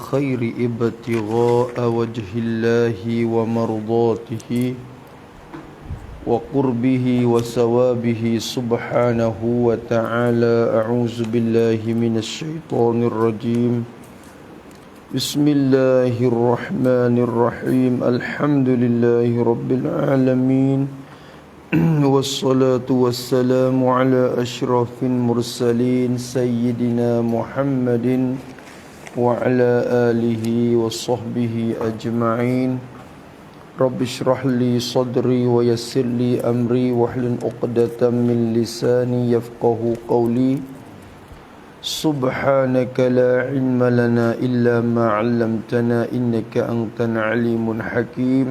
الخير ابتغاء وجه الله ومرضاته وقربه وثوابه سبحانه وتعالى. أعوذ بالله من الشيطان الرجيم. بسم الله الرحمن الرحيم. الحمد لله رب العالمين والصلاة والسلام على أشرف المرسلين سيدنا محمد وعلى آله وصحبه أجمعين. رب اشرح لي صدري ويسر لي أمري واحلل عقدة من لساني يفقه قولي. سبحانك لا علم لنا إلا ما علمتنا إنك أنت العليم الحكيم.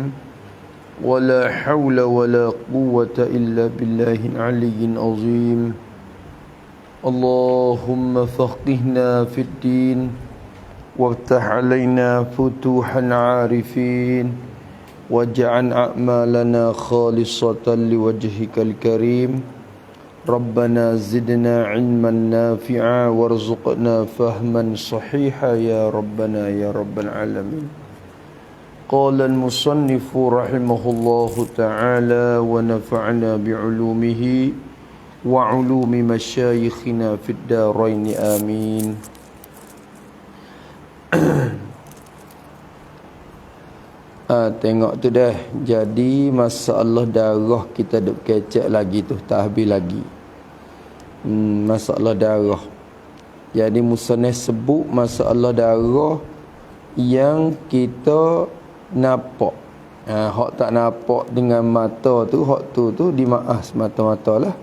ولا حول ولا قوة إلا بالله العلي العظيم. اللهم فقهنا في الدين وافتح علينا فتوح العارفين واجعل أعمالنا خالصة لوجهك الكريم. ربنا زدنا علما نافعا وارزقنا فهما صحيحا يا ربنا يا رب العالمين. قال المصنف رحمه الله تعالى ونفعنا بعلومه وعلوم مشايخنا في الدارين آمين. Tengok tu dah. Jadi masalah darah kita duk kecek lagi tu, tak habis lagi. Masalah darah. Jadi musannaf sebut masalah darah yang kita nampak. Hak tak nampak dengan mata tu, hak tu dimaaf mata-mata lah.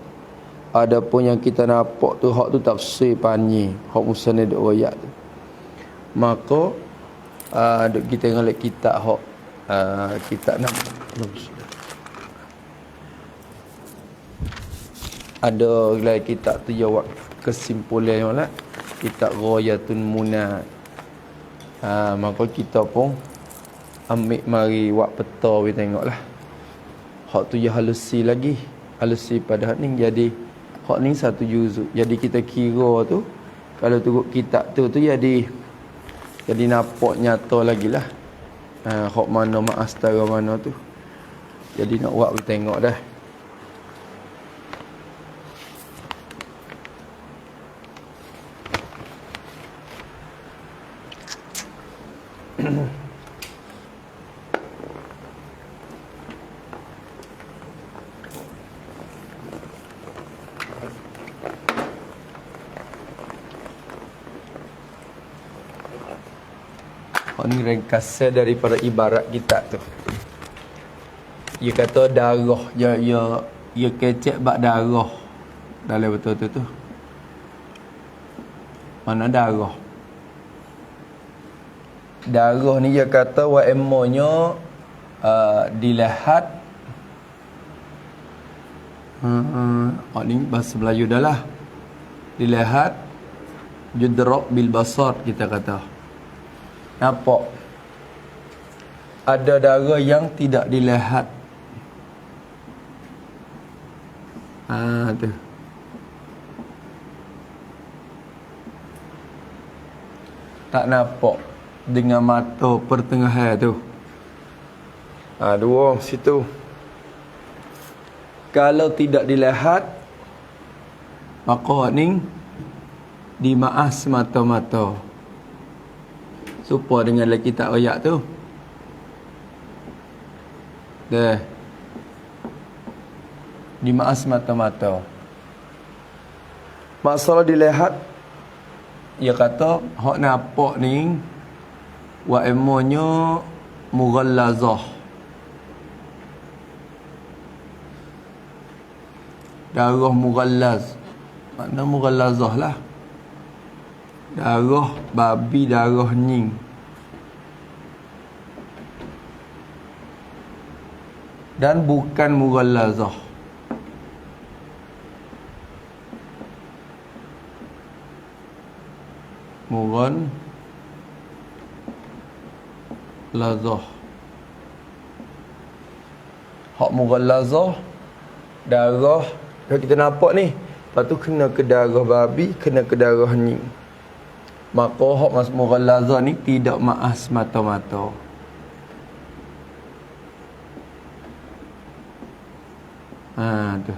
Adapun yang kita nampak tu, hak tu tafsir panjang. Hak musannaf duk royak tu. Maka duk kita ngalek kitab hak kita nak ada lagi kitab tu jawab kesimpulan lah, kitab Ghayatun Munad. Maka kita pun ambil mari buat peta we tengoklah. Hak tu je halusi lagi, halusi pada hak ni. Jadi hak ni satu juzuk. Jadi kita kira tu kalau turut kitab tu jadi nampak nyata lagi lah. Hak mana astara mana tu. Jadi nak buat kita tengok dah. Ini ringkasan daripada ibarat kitab tu. Dia kata darah, ia kecek bak darah. Dalam betul tu. Mana darah? Darah ni dia kata wa emonya dilihat. Ni bahasa Melayu dah lah. Dilihat judrak bil basar kita kata. Nampak ada darah yang tidak dilihat. Tu tak nampak dengan mata pertengahan tu. Dua situ. Kalau tidak dilihat, maka ni dimaaf semata-mata. Supaya dengan lagi kitab ayat tu. Dah. Dimaaf semata-mata. Masalah dilihat, dia kata hak nampak ni wa emonya mughallazah. Darah mughallaz. Makna mughallazah lah. Darah babi, darah nying. Dan bukan mughallazah. Mughallazah. Hak mughallazah darah yang kita nampak ni. Lepas tu kena ke darah babi, kena ke darah nying. Maka hak mas mughallazah ni tidak maaf semata-mata. Tu.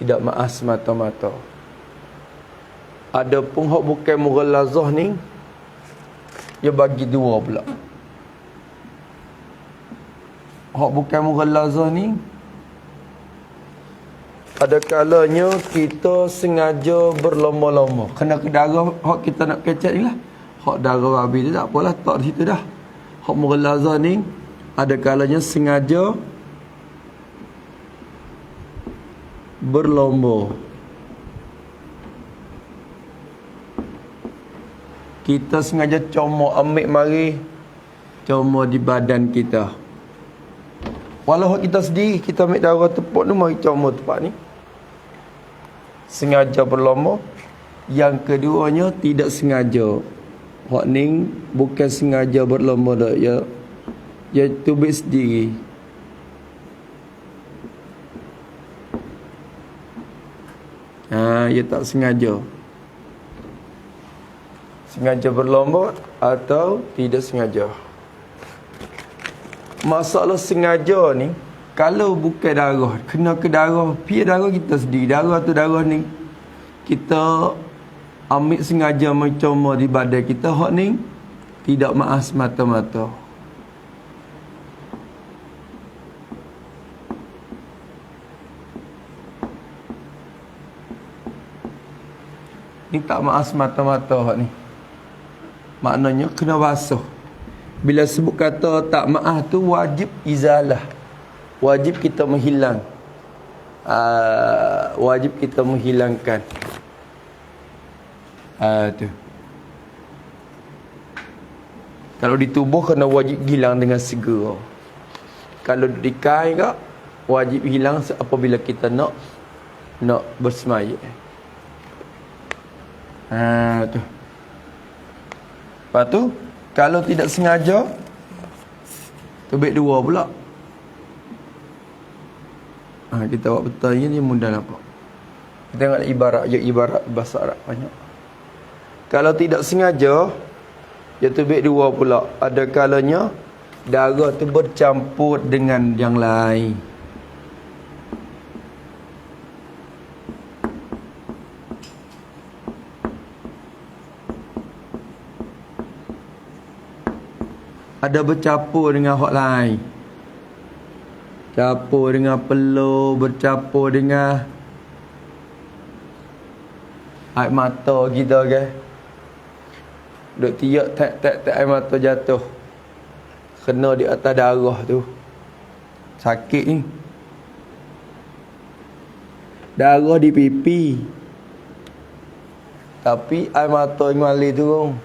Tidak maaf semata-mata. Adapun hak bukan mughallazah ni, dia bagi dua pula. Hak bukan mughallazah ni, ada kalanya kita sengaja berlomba-lomba. Kena ke darah hak kita nak kecek ni lah. Hak darah babi tu tak apalah, tak di situ dah. Hak mughallazah ni, ada kalanya sengaja berlomba. Kita sengaja comot ambil mari, comot di badan kita. Walau kita sendiri, kita ambil darah tepuk tu, mari comot tempat ni. Sengaja berlomba. Yang keduanya tidak sengaja. Hak ni bukan sengaja berlomba dah. Ya tubik sendiri. Ya tak sengaja. Sengaja berlomba atau tidak sengaja. Masalah sengaja ni, kalau bukan darah, kena ke darah, pihak darah kita sendiri. Darah tu darah ni kita ambil sengaja mencoma di badan kita. Hak ni tidak maaf semata-mata. Ni tak maaf semata-mata hak ni. Maknanya kena basuh. Bila sebut kata tak maaf tu, wajib izalah. Wajib kita menghilang. Wajib kita menghilangkan. Tu. Kalau di tubuh kena wajib hilang dengan segera. Kalau di kain kak, wajib hilang apabila kita nak bersemaya. Tu. Lepas tu, kalau tidak sengaja, tubik dua pula. Kita buat betul ni, dia mudah nampak. Kita tengok ibarat bahasa Arab banyak. Kalau tidak sengaja, dia tubik dua pula. Ada kalanya darah tu bercampur dengan yang lain. Ada bercampur dengan hak lain. Campur dengan peluh, bercampur dengan air mata kita ke. Duk tiak tak air mata jatuh. Kena di atas darah tu. Sakit ni. Darah di pipi. Tapi air mata yang mengalir turun.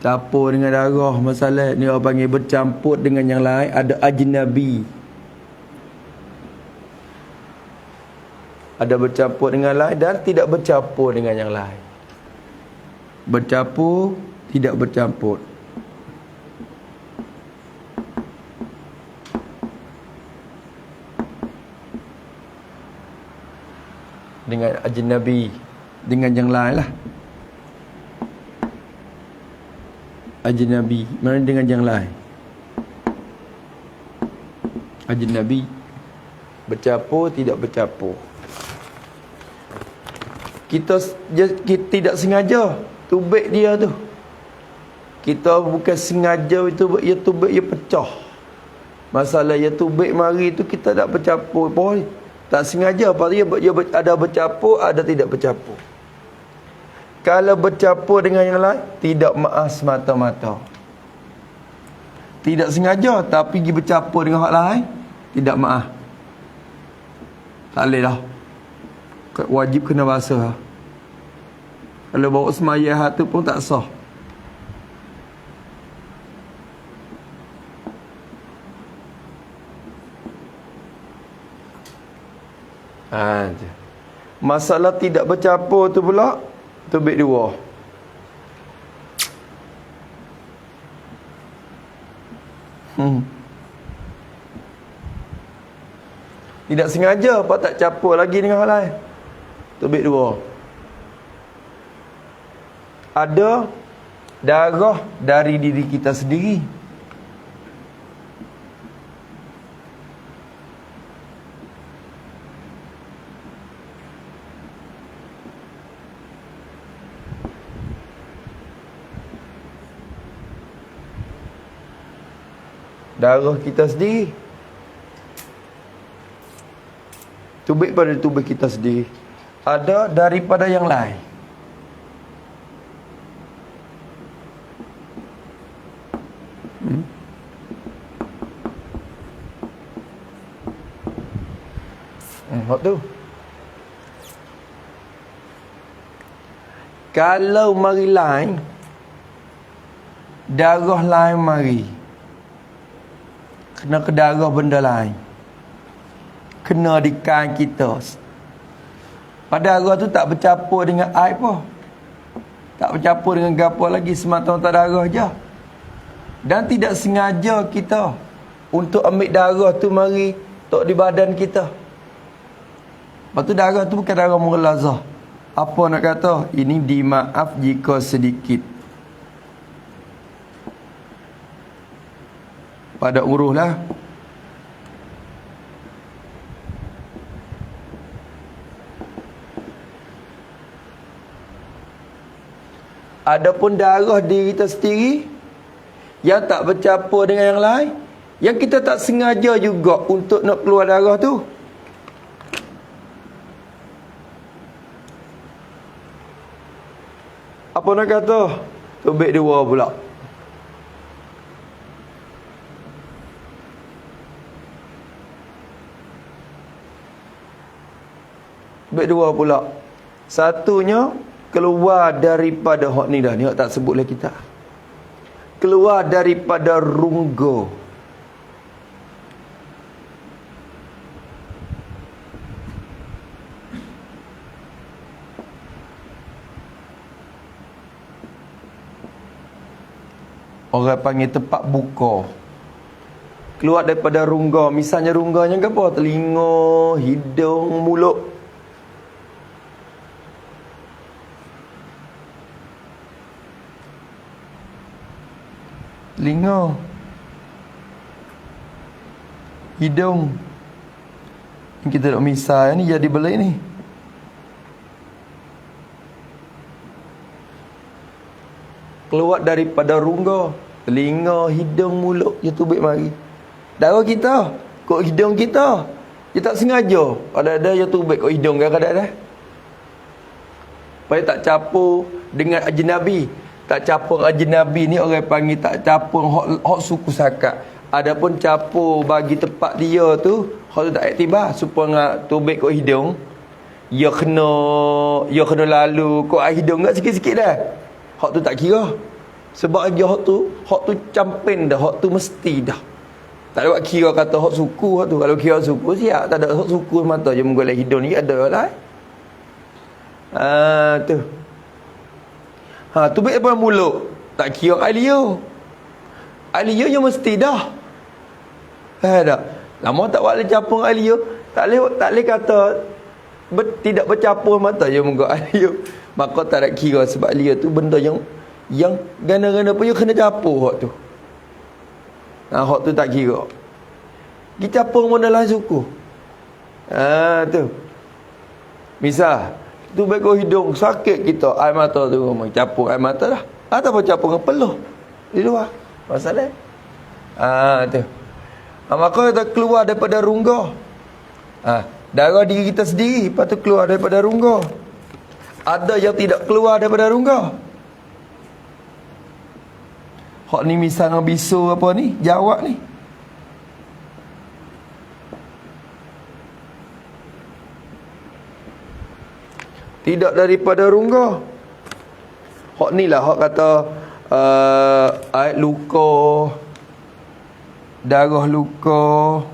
Campur dengan darah. Masalah ni orang panggil bercampur dengan yang lain. Ada ajnabi. Ada bercampur dengan lain dan tidak bercampur dengan yang lain. Bercampur, tidak bercampur. Dengan ajnabi, dengan yang lain lah. Ajnabi, mana dengan yang lain? Ajnabi, bercampur, tidak bercampur. Kita tidak sengaja tubik dia tu. Kita bukan sengaja itu, ia tubik, ia pecah. Masalah ia tubik mari tu kita tak bercampur pun. Tak sengaja, dia ada bercampur, ada tidak bercampur. Kalau bercampur dengan yang lain, tidak maaf semata-mata. Tidak sengaja tapi pergi bercampur dengan hak lain, tidak maaf. Tak boleh dah. Wajib kena basuh. Kalau bawa semaya hak tu pun tak sah. Masalah tidak bercampur tu pula, tubik dua. Tidak sengaja apa tak campur lagi dengan hal lain. Tubik dua. Ada darah dari diri kita sendiri. Darah kita sendiri. Tubik pada tubuh kita sendiri. Ada daripada yang lain. Hak tu. Kalau mari lain, darah lain mari. Kena ke darah benda lain. Kena di kain kita. Pada darah tu tak bercampur dengan air pun. Tak bercampur dengan gapo lagi, semata-mata darah je. Dan tidak sengaja kita untuk ambil darah tu mari tok di badan kita. Lepas tu darah tu bukan darah mughalazah. Apa nak kata? Ini dimaaf jika sedikit. Pada uruh lah. Adapun darah diri kita sendiri yang tak bercampur dengan yang lain, yang kita tak sengaja juga untuk nak keluar darah tu. Apa nak kata? Tubik dua pula. Tubik dua pula. Satunya keluar daripada hak ni dah. Ni hak tak sebut lagi kita. Keluar daripada rungga. Orang panggil tempat buka. Keluar daripada rungga. Misalnya rungganya ke apa? Telinga, hidung, mulut. Telinga, hidung. Kita nak misal ni jadi belik ni. Keluar daripada rungga, telinga, hidung, mulut, dia tubik mari. Darah kita, kok hidung kita. Dia tak sengaja. Ada-ada dia tubik kok hidung kadang-kadang. Supaya tak campur dengan ajnabi. Tak campur ajnabi ni orang panggil tak campur hak suku sakat. Adapun campur bagi tempat dia tu, hak tu tak iktibar. Supaya tubik kok hidung, dia kena lalu kok hidung enggak sikit-sikit dah. Hak tu tak kira. Sebab dia hak tu campin dah, hak tu mesti dah. Tak ada buat kira kata hak suku hak tu. Kalau kira suku siap, tak ada hak suku mata je menggolek hidung ni ada lah. Tu. Tubik daripada mulut. Tak kira alia. Alia yang mesti dah. Tak. Lama tak boleh campur alia. Tak boleh kata tidak bercampur mata je menggolek alia. Maka tak ada kira sebab alia tu benda yang gana-gana pun kena campur hak tu. Hak tu tak kira. Kita campur mana lah suku. Tu. Misal tu bego hidung sakit kita, air mata tu campur air mata dah. Ataupun campur dengan peluh di luar. Masalah. Tu. Maka kita keluar daripada rungga. Darah diri kita sendiri, lepas tu keluar daripada rungga. Ada yang tidak keluar daripada rungga. Hak ni misalnya bisu apa ni, jawab ni. Tidak daripada rungga. Hak ni lah hak kata air luka, darah luka,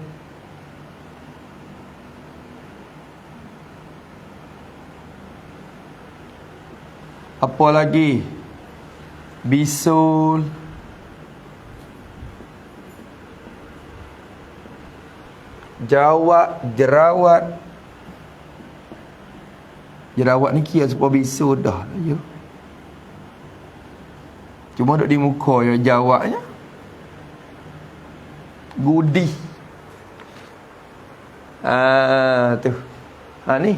apa lagi, bisul, Jawab, jerawat. Jerawat ni kira supaya bisu dah lah ya. Cuma duduk di muka ya jawabnya. Gudi. Tu. Ni.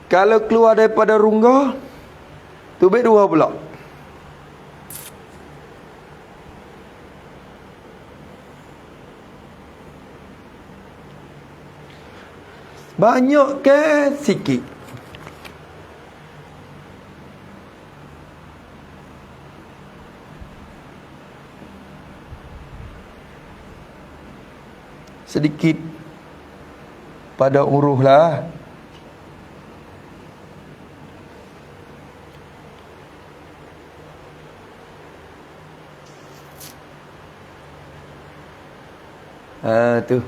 Kalau keluar daripada rongga, tubik dua pula. Banyak ke sikit? Sedikit pada uruh lah. Tu.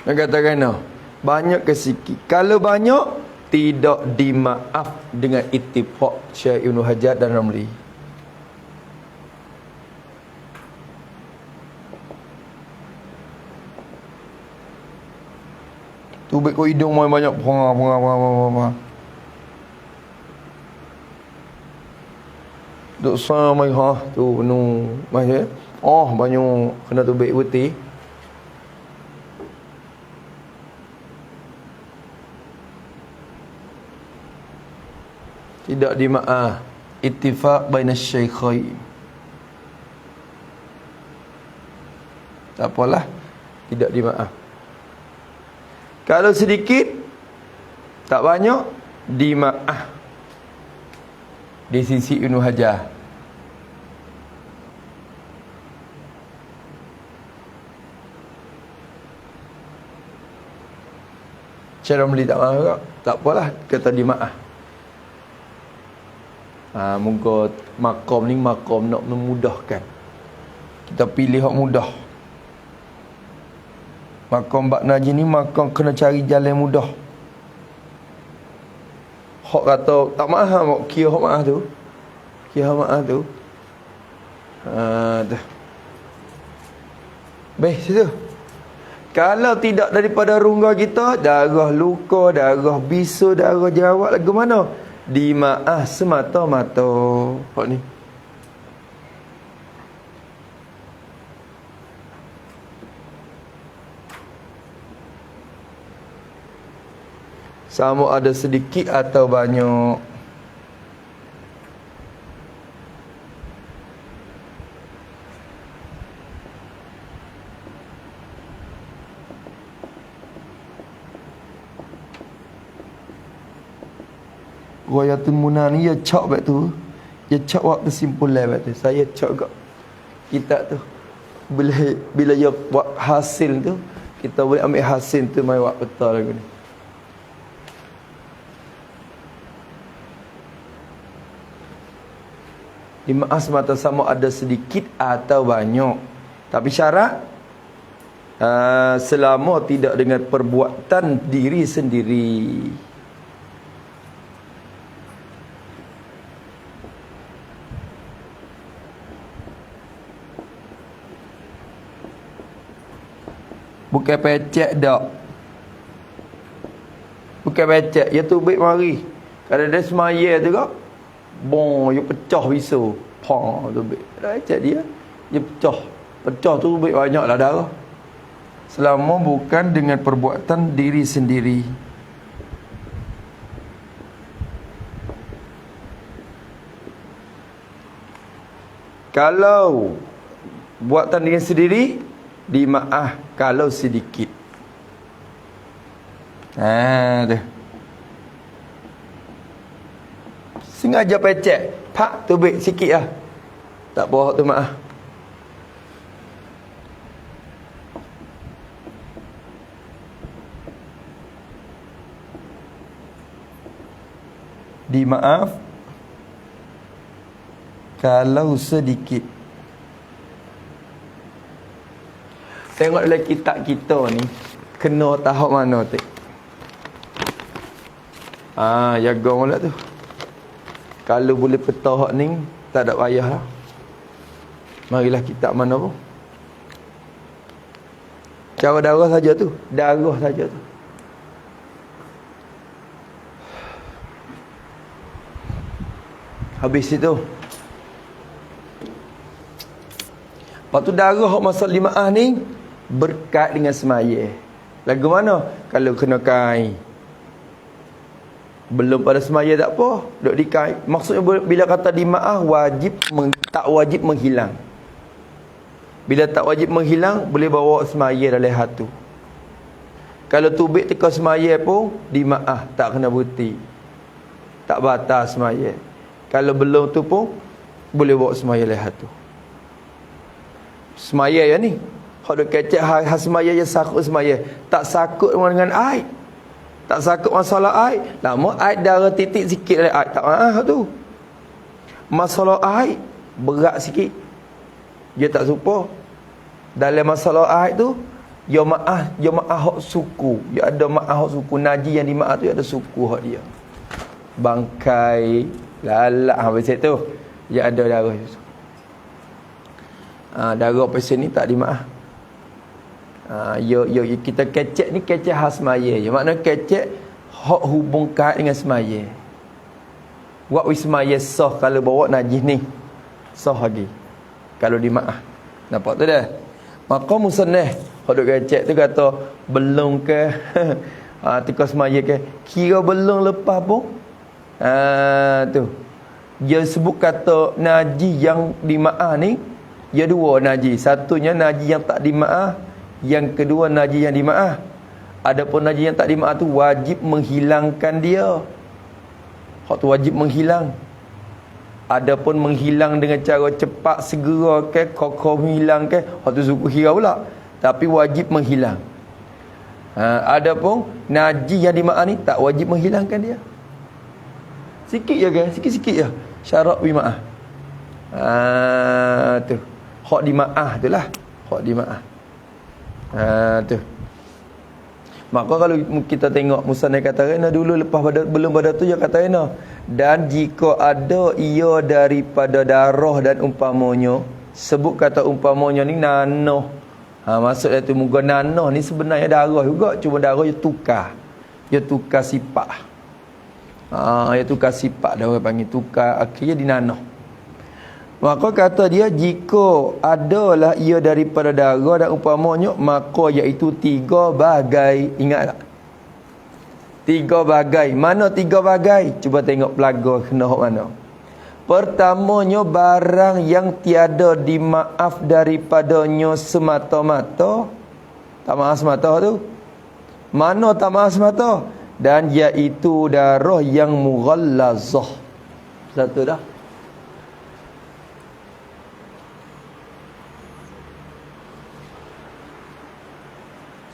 Nak katakan no, banyak ke sikit. Kalau banyak, tidak dimaaf dengan ittifaq Syekh Ibn Hajar dan Ramli. Tubik kau hidung main banyak. Duk sama tu nu mai. Oh, banyak kena tubik putih. Tidak dimaaf. Ittifaq baina syaikhain. Tak apalah, tidak dimaaf. Kalau sedikit, tak banyak, dimaaf di sisi Ibn Hajar. Cara beli tak maaf, tak apalah, kata dimaaf. Moga makom ni makom nak memudahkan. Kita pilih hak mudah. Makom bak najis ni makom kena cari jalan mudah. Hak kata tak maaf, kira hak maaf tu. Kira hak maaf tu. Tu. Baik, situ. Kalau tidak daripada rongga kita, darah luka, darah bisu, darah jerawat lagu mana? Dimaaf semata-mata. Hak ni. Sama ada sedikit atau banyak. Royatun Munah ni ya cak baik tu. Ya cak waktu simpul lah baik tu. Saya cak kat kitab tu. Bila ya buat hasil tu, kita boleh ambil hasil tu mai buat betul lagu ni. Dimaaf semata sama ada sedikit atau banyak. Tapi syarat selama tidak dengan perbuatan diri sendiri. Bukan pecek dak. Bukan pecek, ya tubik mari. Kalau dia semaya tu kak, bong, dia pecah bisu. Pong tubik. Dah pecek dia, dia pecah. Pecah tu tubik banyaklah darah. Selama bukan dengan perbuatan diri sendiri. Kalau buatan diri sendiri, dimaaf kalau sedikit. Tu. Sengaja pecek, pak tubik sikit lah. Tak apa tu maaf. Dimaaf kalau sedikit. Tengok dalam kitab kita ni, kena tahap mana tu? Jaga pula tu. Kalau boleh petah hak ni, tak ada payah lah. Marilah kitab mana pun. Cara darah saja tu. Darah saja tu. Habis itu. Lepas tu darah masa limaah ni berkat dengan semaya. Lagu mana? Kalau kena kain. Belum pada semaya tak apa, duk dikain. Maksudnya bila kata limaah wajib tak wajib menghilang. Bila tak wajib menghilang, boleh bawa semaya dalam hatu. Kalau tubik teka semaya pun limaah tak kena berhenti. Tak batal semaya. Kalau belum tu pun boleh bawa semaya dalam hatu. Semaya ya ni. Kalau kecek semaya ya sakut semaya. Tak sakut dengan air. Tak sakut masalah air. Lama air darah titik sikit dari air. Tak maaf tu. Masalah air berat sikit. Dia tak supa. Dalam masalah air tu, dia maaf hak suku. Dia ada maaf hak suku. Najis yang dimaaf tu ada suku hak dia. Bangkai, lalak habis tu. Dia ada darah tu. Darah pasien ni tak dimaaf. Kita kecek ni kecek khas semaya je. Maknanya kecek hak hubung kait dengan semaya. Buat wismaya sah kalau bawa najis ni. Sah lagi. Kalau dimaaf. Nampak tu dah. Maka musannah hak duk kecek tu kata belum ke tika semaya ke kira belum lepas pun. Tu. Dia sebut kata najis yang dimaaf ni dia dua najis. Satunya najis yang tak dimaaf. Yang kedua najis yang dimaaf. Adapun najis yang tak dimaaf tu wajib menghilangkan dia. Hak tu wajib menghilang. Adapun menghilang dengan cara cepat segera ke kokoh menghilang ke hak tu suku hirau pula. Tapi wajib menghilang. Adapun najis yang dimaaf ni tak wajib menghilangkan dia. Sikit je kan? Sikit-sikit je. Syarat bimaaf. Tu. Hak dimaaf tu lah. Hak dimaaf. Tu. Maka kalau kita tengok musannaf kata rena dulu lepas pada belum pada tu dia kata rena dan jika ada ia daripada darah dan umpamanya sebut kata umpamanya ni nanah. Maksudnya tu muka nanah ni sebenarnya darah juga cuma darah dia tukar. Dia tukar sifat. Dia tukar sifat dah orang panggil tukar akhirnya dinanah. Maka kata dia jika adalah ia daripada darah dan umpamanya maka iaitu tiga bagai. Ingat tak? Tiga bagai. Mana tiga bagai? Cuba tengok pelaga kena hok mana. Pertamanya barang yang tiada dimaaf daripadanya semata-mata. Tak maaf semata tu. Mana tak maaf semata? Dan iaitu darah yang mughallazah. Satu dah.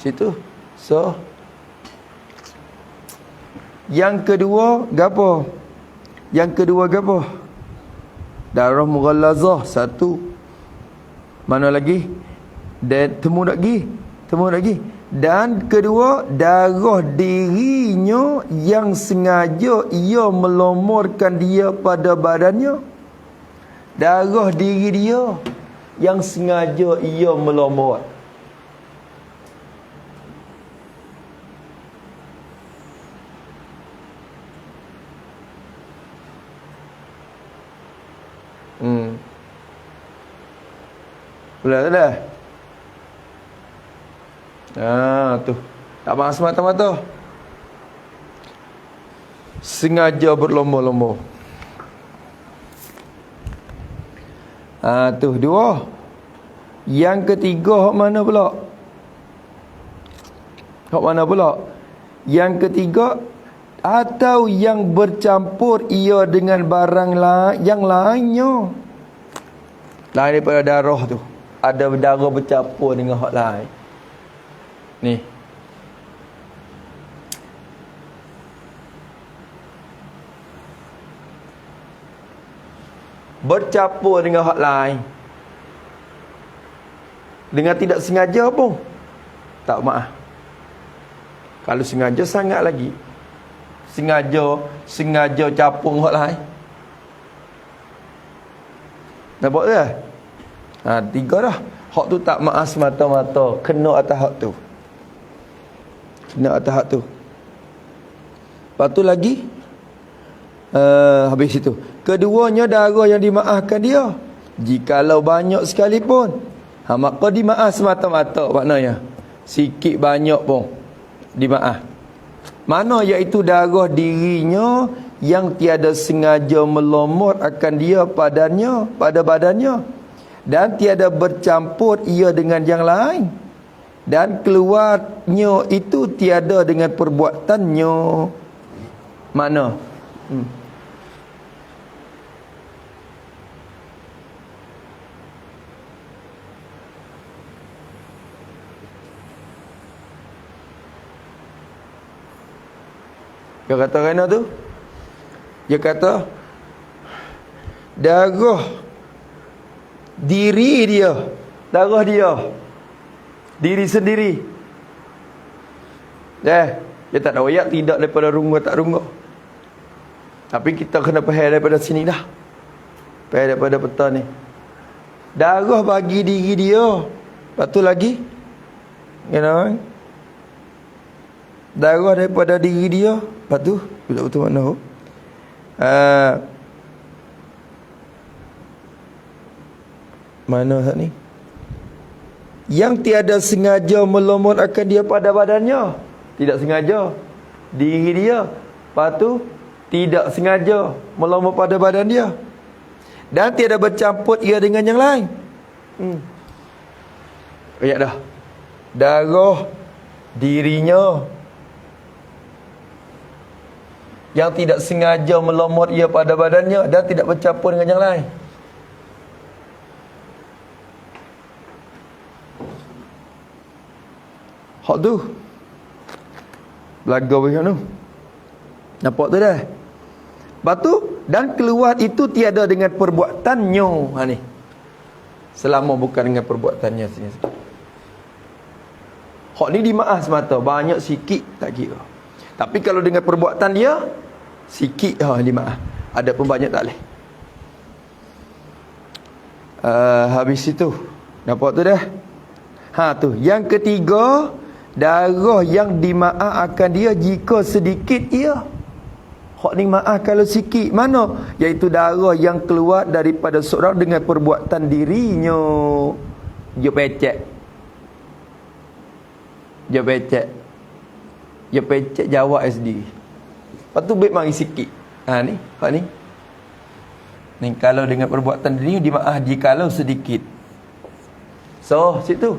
Situ. So yang kedua gapo? Yang kedua gapo? Darah mughallazah satu. Mana lagi? Dan temu lagi. Dan kedua darah dirinya yang sengaja ia melomorkan dia pada badannya. Darah diri dia yang sengaja ia melomor. Boleh tak dah? Tu. Tak maaf semata-mata. Sengaja berlomba-lomba. Tu dua. Yang ketiga hak mana pula? Yang ketiga atau yang bercampur ia dengan barang yang lainnya. Lain daripada darah tu. Ada darah bercampur dengan hak lain. Ni. Bercampur dengan hak lain. Dengan tidak sengaja pun. Tak maaf. Kalau sengaja sangat lagi. Sengaja campur hak lain. Nampak tak? Tiga dah. Hak tu tak maaf semata-mata, kena atas hak tu. Kena atas hak tu. Lepas tu lagi habis itu. Keduanya darah yang dimaafkan dia. Jikalau banyak sekalipun, maka dimaaf semata-mata maknanya. Sikit banyak pun dimaaf. Mana iaitu darah dirinya yang tiada sengaja melomot akan dia padanya, pada badannya, dan tiada bercampur ia dengan yang lain, dan keluarnya itu tiada dengan perbuatannya. Mana? Dia kata kena tu, dia kata darah diri dia, darah dia, diri sendiri. Dia tak ada ayat tidak daripada rungga tak rungga. Tapi kita kena faham daripada sini dah. Faham daripada peta ni. Darah bagi diri dia. Lepas tu lagi, darah daripada diri dia. Lepas tu bila betul makna tu, mana saat ni? Yang tiada sengaja melomot akan dia pada badannya. Tidak sengaja diri dia. Lepas tu tidak sengaja melomot pada badan dia, dan tiada bercampur ia dengan yang lain. Ayat dah. Darah dirinya yang tidak sengaja melomot ia pada badannya, dan tidak bercampur dengan yang lain. Hak tu belaga macam tu. Nampak tu dah. Lepas tu, dan keluar itu tiada dengan perbuatannya. Ni. Selama bukan dengan perbuatannya. Hak ni dimaaf semata. Banyak sikit tak kira. Tapi kalau dengan perbuatan dia, sikit dimaaf. Ada pun banyak tak boleh. Habis itu. Nampak tu dah. Tu. Yang ketiga, darah yang dimaaf akan dia jika sedikit ia. Hak ni maaf kalau sikit. Mana? Iaitu darah yang keluar daripada seorang dengan perbuatan dirinya. Dia pecek. Dia pecek jawab SD. Lepas tu baik mari sikit. Ni, hak ni. Ni kalau dengan perbuatan dirinya dimaaf jikalau sedikit. So, situ. Tu.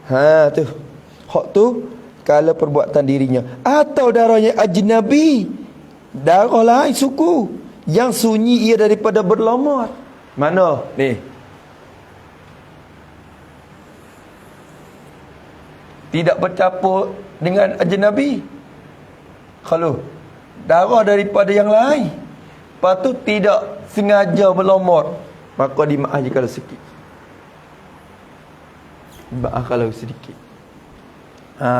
Hak tu kalau perbuatan dirinya, atau darahnya ajnabi, darah lain suku yang sunyi ia daripada berlomot. Mana ni? Tidak bercampur dengan ajnabi. Kalau darah daripada yang lain, lepas tu tidak sengaja berlomot, maka dimaaf kalau sikit. Dimaaf kalau sedikit.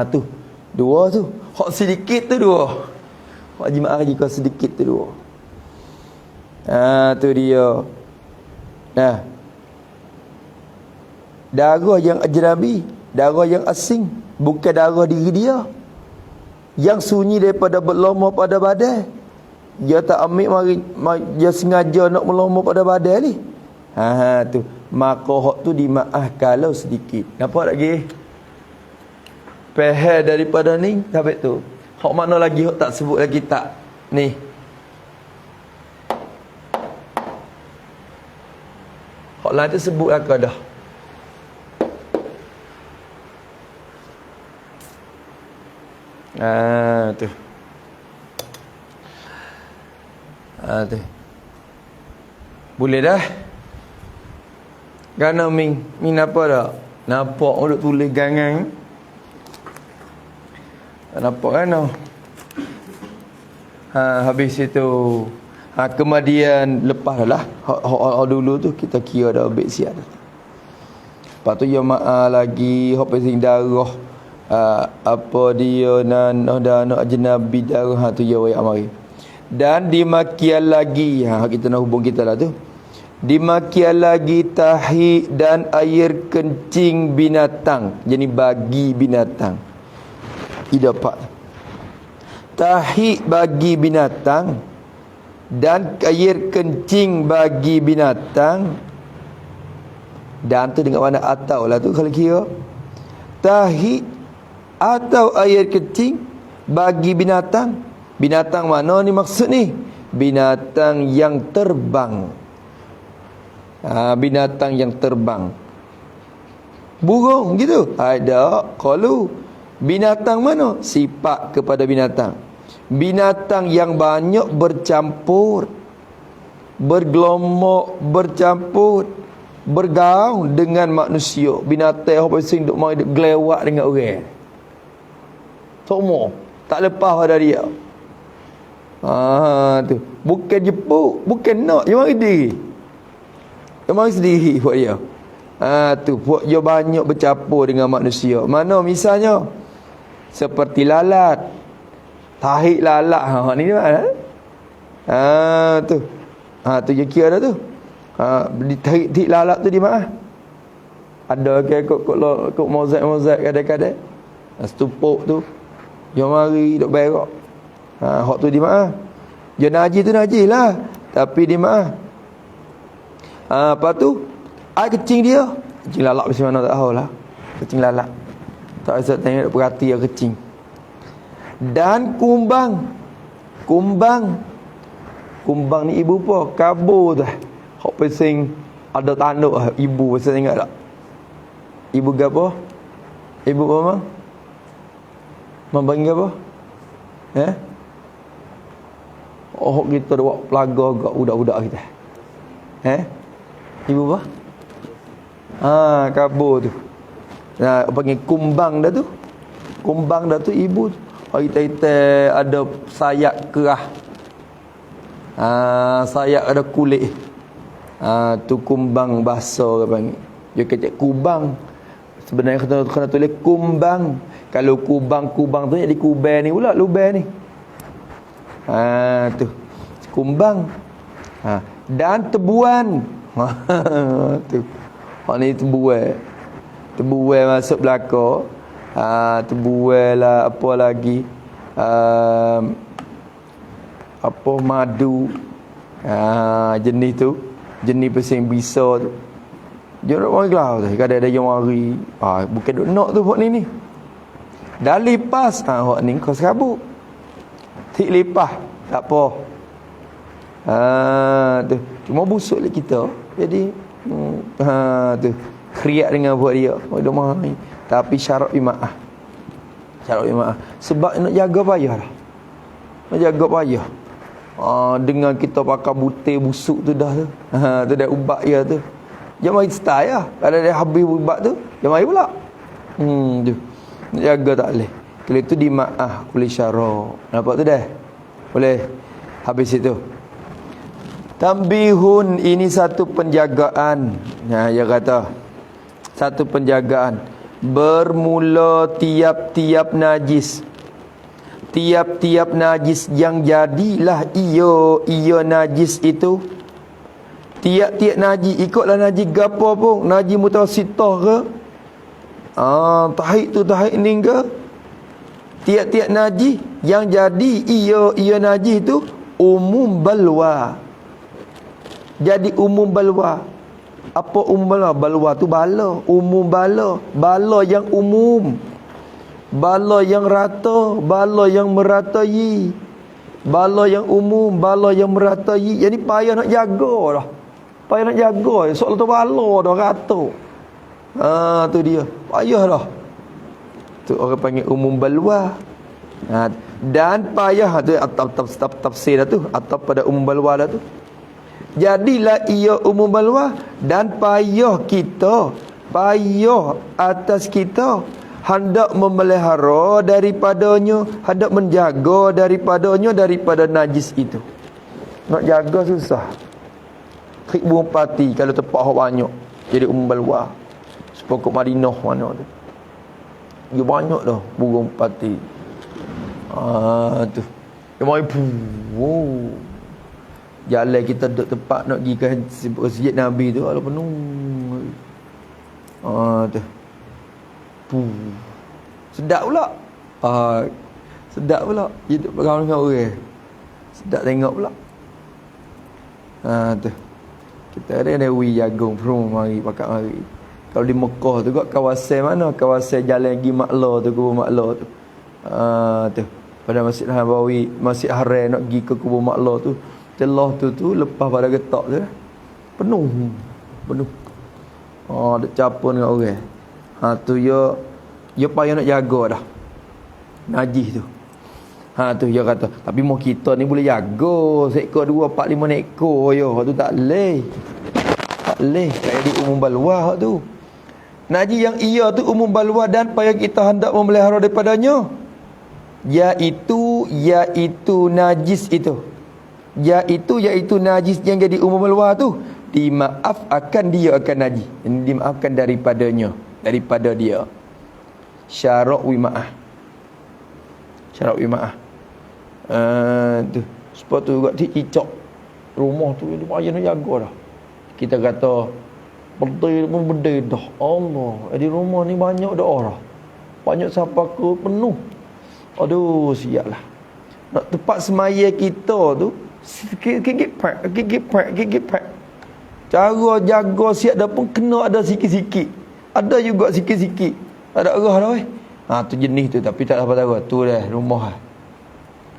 Tu dua tu. Hak sedikit tu dua. Hak jemaah jika sedikit tu dua. Tu dia. Darah yang ajnabi, darah yang asing, bukan darah diri dia, yang sunyi daripada berlomor pada badan. Dia tak ambil dia sengaja nak melomor pada badan ni. Tu. Maka hak tu dimaaf kalau sedikit. Nampak lagi? Faham daripada ni sampai tu. Hak mana lagi hak tak sebut lagi tak? Ni. Hak lain tu sebut aku dah. Tu. Tu. Boleh dah? Kerana Min apa dah? Nampak orang tulis gangan. Nampak kan? Habis itu kemudian lepas lah dulu tu kita kira dah ambil siap dah. Lepas tu jemaah lagi hak pesing darah apa dia nak ajnabi darah tu ya wai amari. Dan dimakian lagi kita nak hubung kita lah tu. Demikian lagi tahi dan air kencing binatang. Jadi bagi binatang. Dapat. Tahi bagi binatang dan air kencing bagi binatang. Dan tu dengan warna atau lah tu kalau kira. Tahi atau air kencing bagi binatang. Binatang mana ni maksud ni? Binatang yang terbang. Binatang yang terbang. Burung gitu. Ada. Kalau binatang mana? Sifat kepada binatang. Binatang yang banyak bercampur, bergelomok, bercampur, bergaul dengan manusia. Binatang apa sing duk mai duk gelewak dengan orang. Semua tak lepas pada dia. Tu. Bukan jepuk, bukan nak, dia mari sendiri. Dia mari sendiri buat dia. Tu buat dia banyak bercampur dengan manusia. Mana misalnya seperti lalat. Tahi lalat. Ni mana? Tu. Tu dia kira dah tu. Tahi lalat tu di mana? Ada ke kok mozaik kadang-kadang. Stupuk tu. Dia mari duk berak. Hak tu di mana? Dia najis tu najis lah. Tapi di mana? Apa tu? Air kecing dia. Kecing lalat macam mana tak tahu lah. Kecing lalat. Tak usah tengok perhati air kecing. Dan kumbang. Kumbang ni ibu apa? Kabur tu. Hak pesing ada tanduk ibu pasal ingat tak? Ibu gapo? Ibu apa mang? Mang bagi apa? Oh kita buat pelaga gak budak-budak kita. Ibu apa? Kabur tu. Nah, panggil kumbang dah tu. Kumbang dah tu ibu. Kita ada sayap kerah. Sayap ada kulit. Tu kumbang bahasa orang panggil. Dia kata kubang. Sebenarnya kena tulis kumbang. Kalau kubang tu jadi kuban ni pula, luban ni. Tu. Kumbang. Dan tebuan. Tu. Ni tebuan. Tebuan masuk belakang. Tebuan lah, apa lagi? Apa madu. Jenis tu. Jenis pesing bisa tu. Dia nak mari kelah tu. Kadang ada yang mari. Bukan duk nak tu buat ni. Dah lipas. Hak ni kau serabut. Tik lipas. Tak apa. Tu. Cuma busuk lah kita. Jadi tu. Kriak dengan buat dia. Dia mari. Tapi syarat bimaah. Sebab nak jaga payah lah. Nak jaga payah. Dengan kita pakai butir busuk tu dah tu. Tu dah ubat dia tu. Dia mari style lah. Kalau dia habis ubat tu, dia mari pula. Tu. Nak jaga tak boleh. Kalau itu dimaah oleh syarak. Nampak tu dah? Boleh. Habis itu. Tambihun, ini satu penjagaan. Dia kata satu penjagaan. Bermula tiap-tiap najis. Tiap-tiap najis yang jadilah ia najis itu. Tiap-tiap najis, ikutlah najis gapo pun. Najis mutawassithah ke? Tahid tu tahid ning ke? Tiap-tiap najis yang jadi ia najis itu umum balwa. Jadi umum balwa. Apa umum balwa? Balwa tu bala, umum bala. Bala yang umum. Bala yang rata, bala yang meratai. Bala yang umum, bala yang meratai. Jadi payah nak jaga dah. Payah nak jaga. Soal tu bala dah rata. Tu dia. Payah dah. Tu orang panggil umum balwa. Dan payah tu atap tafsir dah tu. Atap pada umum balwa dah tu. Jadilah ia umum balwa dan payah kita, payah atas kita hendak memelihara daripadanya, hendak menjaga daripadanya, daripada najis itu. Nak jaga susah. Burung pati kalau tepat banyak jadi umum balwa. Sepokok Madinah mana tu. Dia banyak dah burung pati. Tu. Dia mai Jalan kita duduk tempat nak pergi ke masjid Nabi tu, ada penuh. Tu. Sedap pula. Sedap pula. Hidup berkawan dengan orang. Sedap tengok pula. Tu. Kita ada Dewi Jagung Prum mari pakat mari. Kalau di Mekah tu kat kawasan mana? Kawasan jalan pergi Maklah tu, kubur Maklah tu. Tu. Pada Masjid Nabawi, Masjid Haram nak pergi ke kubur Maklah tu. Celah tu lepas pada getak tu. Penuh. Ada capur dengan orang. Tu ya payah nak jaga dah. Najis tu. Tu dia kata, tapi mau kita ni boleh jaga seekor 2 4 5 ekor yo. Tu tak leh. Tak leh kayak di umum balwa tu. Najis yang ia tu umum balwa dan payah kita hendak memelihara daripadanya. Iaitu najis itu. Iaitu najis yang jadi umum balwa tu. Dimaafkan dia akan najis. Ini dimaafkan daripadanya, daripada dia. Syarat wimaah. Tu sebab tu juga cicak rumah tu dia payah nak jaga dah. Kita kata berdai dah. Allah, di rumah ni banyak dah orang. Banyak siapa ke penuh. Aduh, siaplah. Nak tempat semaya kita tu gigit pak. Cara jaga siap dah pun kena ada sikit-sikit. Ada juga sikit-sikit. Tak ada arah dah weh. Tu jenis tu, tapi tak dapat tahu. Tu dah rumah.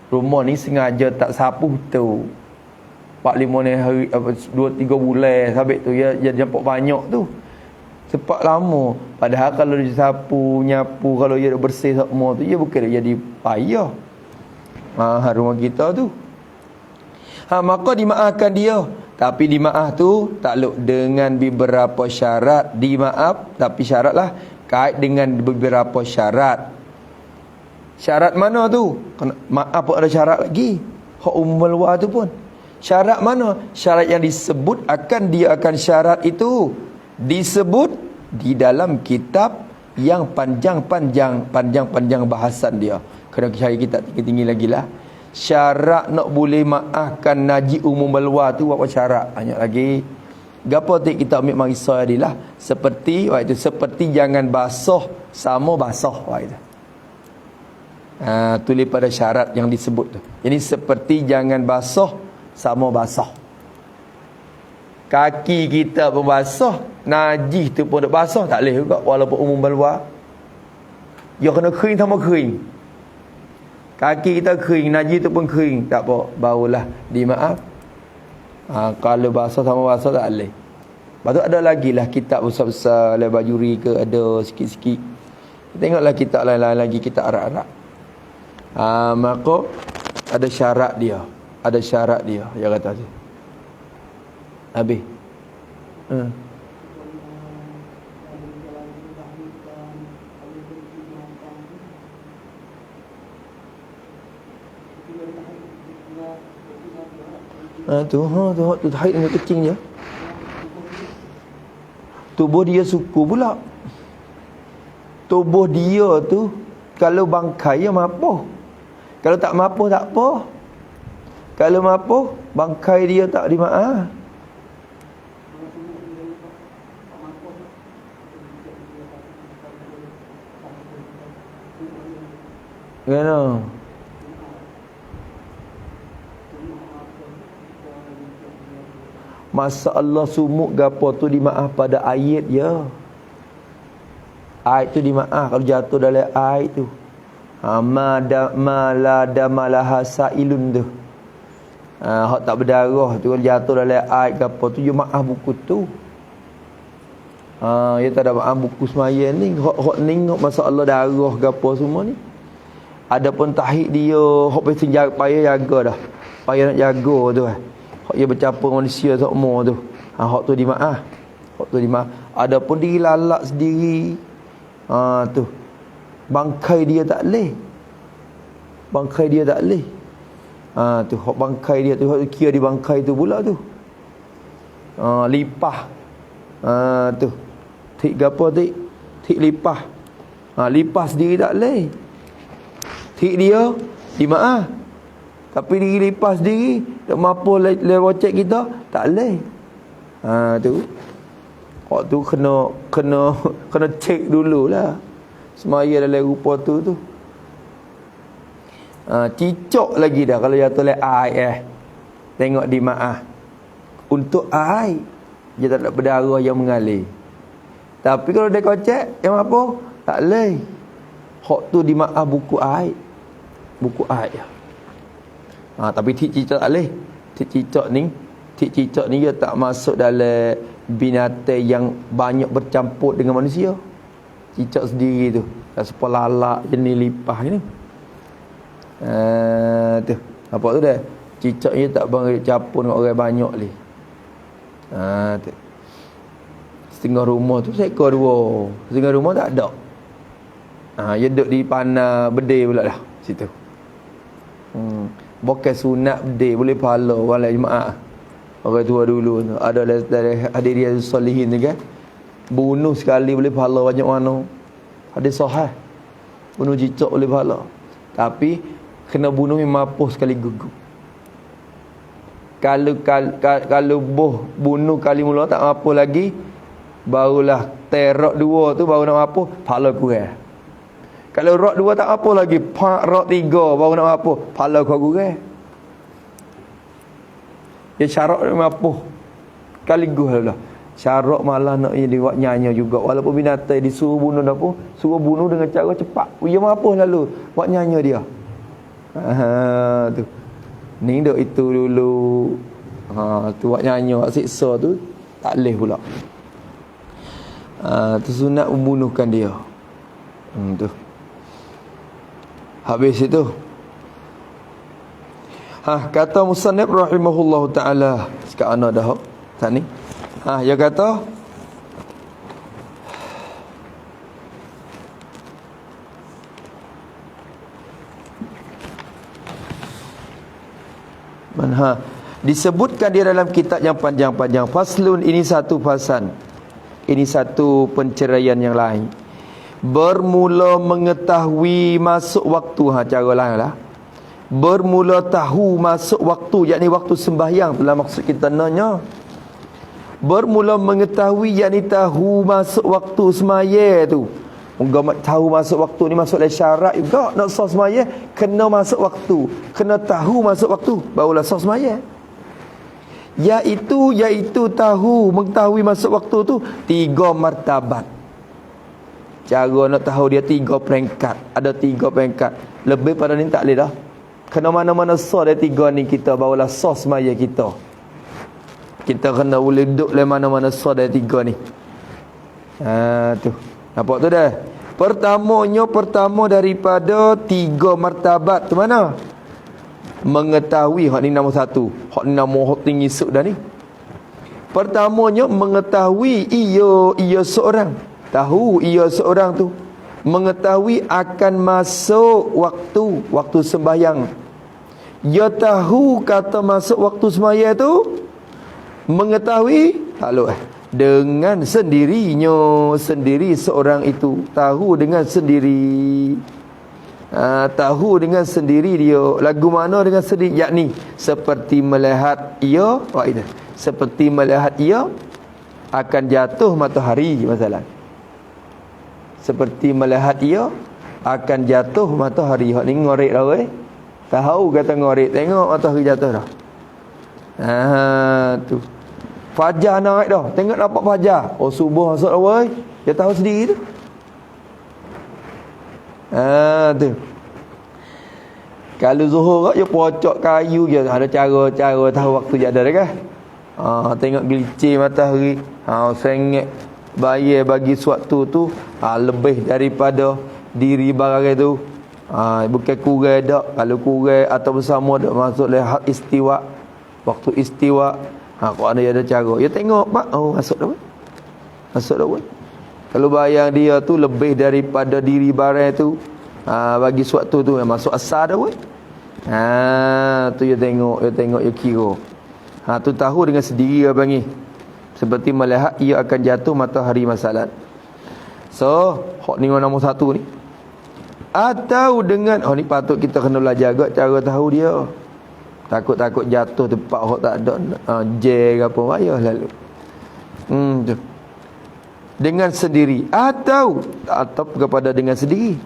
Rumah ni sengaja tak sapu tu. 4-5 hari 2-3 bulan sampai tu dia nampak banyak tu. Cepat lama. Padahal kalau dia sapu, nyapu, kalau dia dah bersih semua tu, dia bukan jadi payah. Rumah kita tu. Maka dimaafkan dia. Tapi dimaaf tu takluk dengan beberapa syarat. Dimaaf tapi syaratlah kait dengan beberapa syarat. Syarat mana tu? Maaf pun ada syarat lagi. Hak umum balwa tu pun. Syarat mana? Syarat yang disebut akan syarat itu disebut di dalam kitab yang panjang-panjang bahasan dia. Kena cari kitab tinggi-tinggi lagi lah. Syarat nak boleh maafkan najis umum balwa tu apa syarat? Banyak lagi. Gapo tik kita ambil marisa adalah seperti jangan basah sama basah itu. Tulis pada syarat yang disebut tu. Jadi seperti jangan basah sama basah. Kaki kita pun basah, najis tu pun tak basah, tak boleh juga walaupun umum balwa. Dia kena kering sama kering. Kaki kita kering, najis tu pun kering, tak apa, barulah dimaaf. Kalau basah sama basah tak boleh. Lepas tu ada lagi lah kitab besar-besar, Al-Bajuri ke ada sikit-sikit. Tengoklah kitab lain-lain lagi, kitab Arab-Arab. Maka ada syarat dia. Dia kata tu. Habis. Tu haid dengan kecing je. Tubuh dia suku pula. Tubuh dia tu kalau bangkai ya mampu. Kalau tak mampu tak apa. Kalau mampu bangkai dia tak dimaaf. Kenapa? Masalah sumuk gapo tu dimaaf pada ayat ya. Ayat tu dimaaf kalau jatuh dalam ayat tu. Malaha sailun tu. Hak tak berdarah tu kalau jatuh dalam ayat gapo tu dia maaf buku tu. Dia tak ada maaf buku semaya ni. Hak ni masalah darah gapo semua ni. Adapun tahid dia hak payah jaga dah. Payah nak jaga tu Hak dia bercampur manusia semua tu. Hak tu dimaaf. Adapun diri lalak sendiri. Tu. Bangkai dia tak leh. Tu hak bangkai dia tu hak kira di bangkai tu pula tu. Lipah. Tu. Tik gapo tik? Tik lipah. Lipah sendiri tak leh. Tik dia dimaaf. Tapi diri lipas diri, tak mampu lewat cek kita, tak boleh. Tu. Waktu kena cek dululah. Semaya dalam rupa tu. Cicok lagi dah kalau jatuh oleh air tengok di maah. Untuk air dia tak ada berdarah yang mengalir. Tapi kalau dia kocek yang apa? Tak boleh. Hak tu di maah buku air. Buku air. Tapi cicok tak boleh. Cicok ni dia tak masuk dalam binatang yang banyak bercampur dengan manusia. Cicak sendiri tu. Sepuluh lalak jenis lipas ni. Tu. Apa tu dah? Cicak ni tak bercampur dengan orang banyak ni. Tu. Setengah rumah tu seekor dua. Setengah rumah tak ada. Dia duduk di panah bedil pula dah situ. Bukan sunat bedil boleh pahala wala jemaah. Orang tua dulu tu ada dari hadirin solihin ni kan. Bunuh sekali boleh pahala banyak mana. Ada sahih. Bunuh cicak boleh pahala. Tapi kena bunuh yang mapuh sekali gugup. Kalau bunuh kali mula tak mapuh lagi, barulah terok dua tu baru nak mapuh, pahala kurang. Kalau rok dua tak apa lagi, rok tiga baru nak mapuh, pahala kurang. Dia syarat dia mapuh. Kaligus lah. Syarat malah nak dia buat nyanyi juga. Walaupun binatang disuruh bunuh dah pun, suruh bunuh dengan cara cepat. Dia mapuh lalu buat nyanyi dia. Tu. Ni dok itu dulu. Tu buat nyanyi, buat siksa tu tak leh pula. Tu sunat membunuhkan dia. Tu. Habis itu. Kata musannif rahimahullahu taala, sekarang ana dah tak ni. Dia kata disebutkan di dalam kitab yang panjang-panjang. Faslun, ini satu fasan. Ini satu penceraian yang lain. Bermula mengetahui masuk waktu. Cara lain lah. Bermula tahu masuk waktu, yakni waktu sembahyang. Itulah maksud kita nanya. Bermula mengetahui, yakni tahu masuk waktu semaya tu. Moga tahu masuk waktu ni masuk dalam syarat juga. Nak sah semaya kena masuk waktu, kena tahu masuk waktu, barulah sah semaya. Iaitu tahu, mengetahui masuk waktu tu 3 martabat. Cara nak tahu dia 3 peringkat. Ada 3 peringkat. Lebih pada ni tak boleh dah. Kena mana-mana sah dia 3 ni kita barulah sah semaya kita. Kita kena boleh duduk le mana-mana sah dia 3 ni. Tu. Nampak tu dah. Pertama daripada 3 martabat tu mana? Mengetahui, hak ni nombor 1. Hak ni nombor hak tinggi suk dah ni. Pertamanya mengetahui ia seorang. Tahu ia seorang tu. Mengetahui akan masuk waktu sembahyang. Dia tahu kata masuk waktu sembahyang tu. Mengetahui dengan sendirinya, sendiri seorang itu tahu dengan sendiri. Tahu dengan sendiri dia. Lagu mana dengan sendiri? Yakni seperti melihat ia, seperti melihat ia akan jatuh matahari masalah. Seperti melihat ia akan jatuh matahari. Hak ni ngorek dah weh. Tahu kata ngorek, tengok matahari jatuh dah. Tu. Fajar naik dah. Tengok nampak fajar. Oh, subuh masuk dah weh. Dia tahu sendiri tu. Tu. Kalau zuhur dia pocok kayu je. Ada cara tahu waktu je ada kan. Tengok gelicir matahari. Sengit bayar bagi suatu tu lebih daripada diri barang itu. Bukan kurang dak. Kalau kurang atau bersama dak masuk lehak istiwa. Waktu istiwa. Kau ada cara. Ya tengok pak. Masuk dah. Masuk dah. Kalau bayang dia tu lebih daripada diri barang tu, bagi suatu tu masuk asal dah. Tu ya tengok, ya kira. Tu tahu dengan sendiri apa ni. Seperti melihat ia akan jatuh matahari masalah. So, hak ni nombor 1 ni. Atau dengan ni patut kita kena belajar agak cara tahu dia. Takut-takut jatuh tempat orang tak ada je ke apa payah lalu. Tu. Dengan sendiri atau kepada dengan sendiri,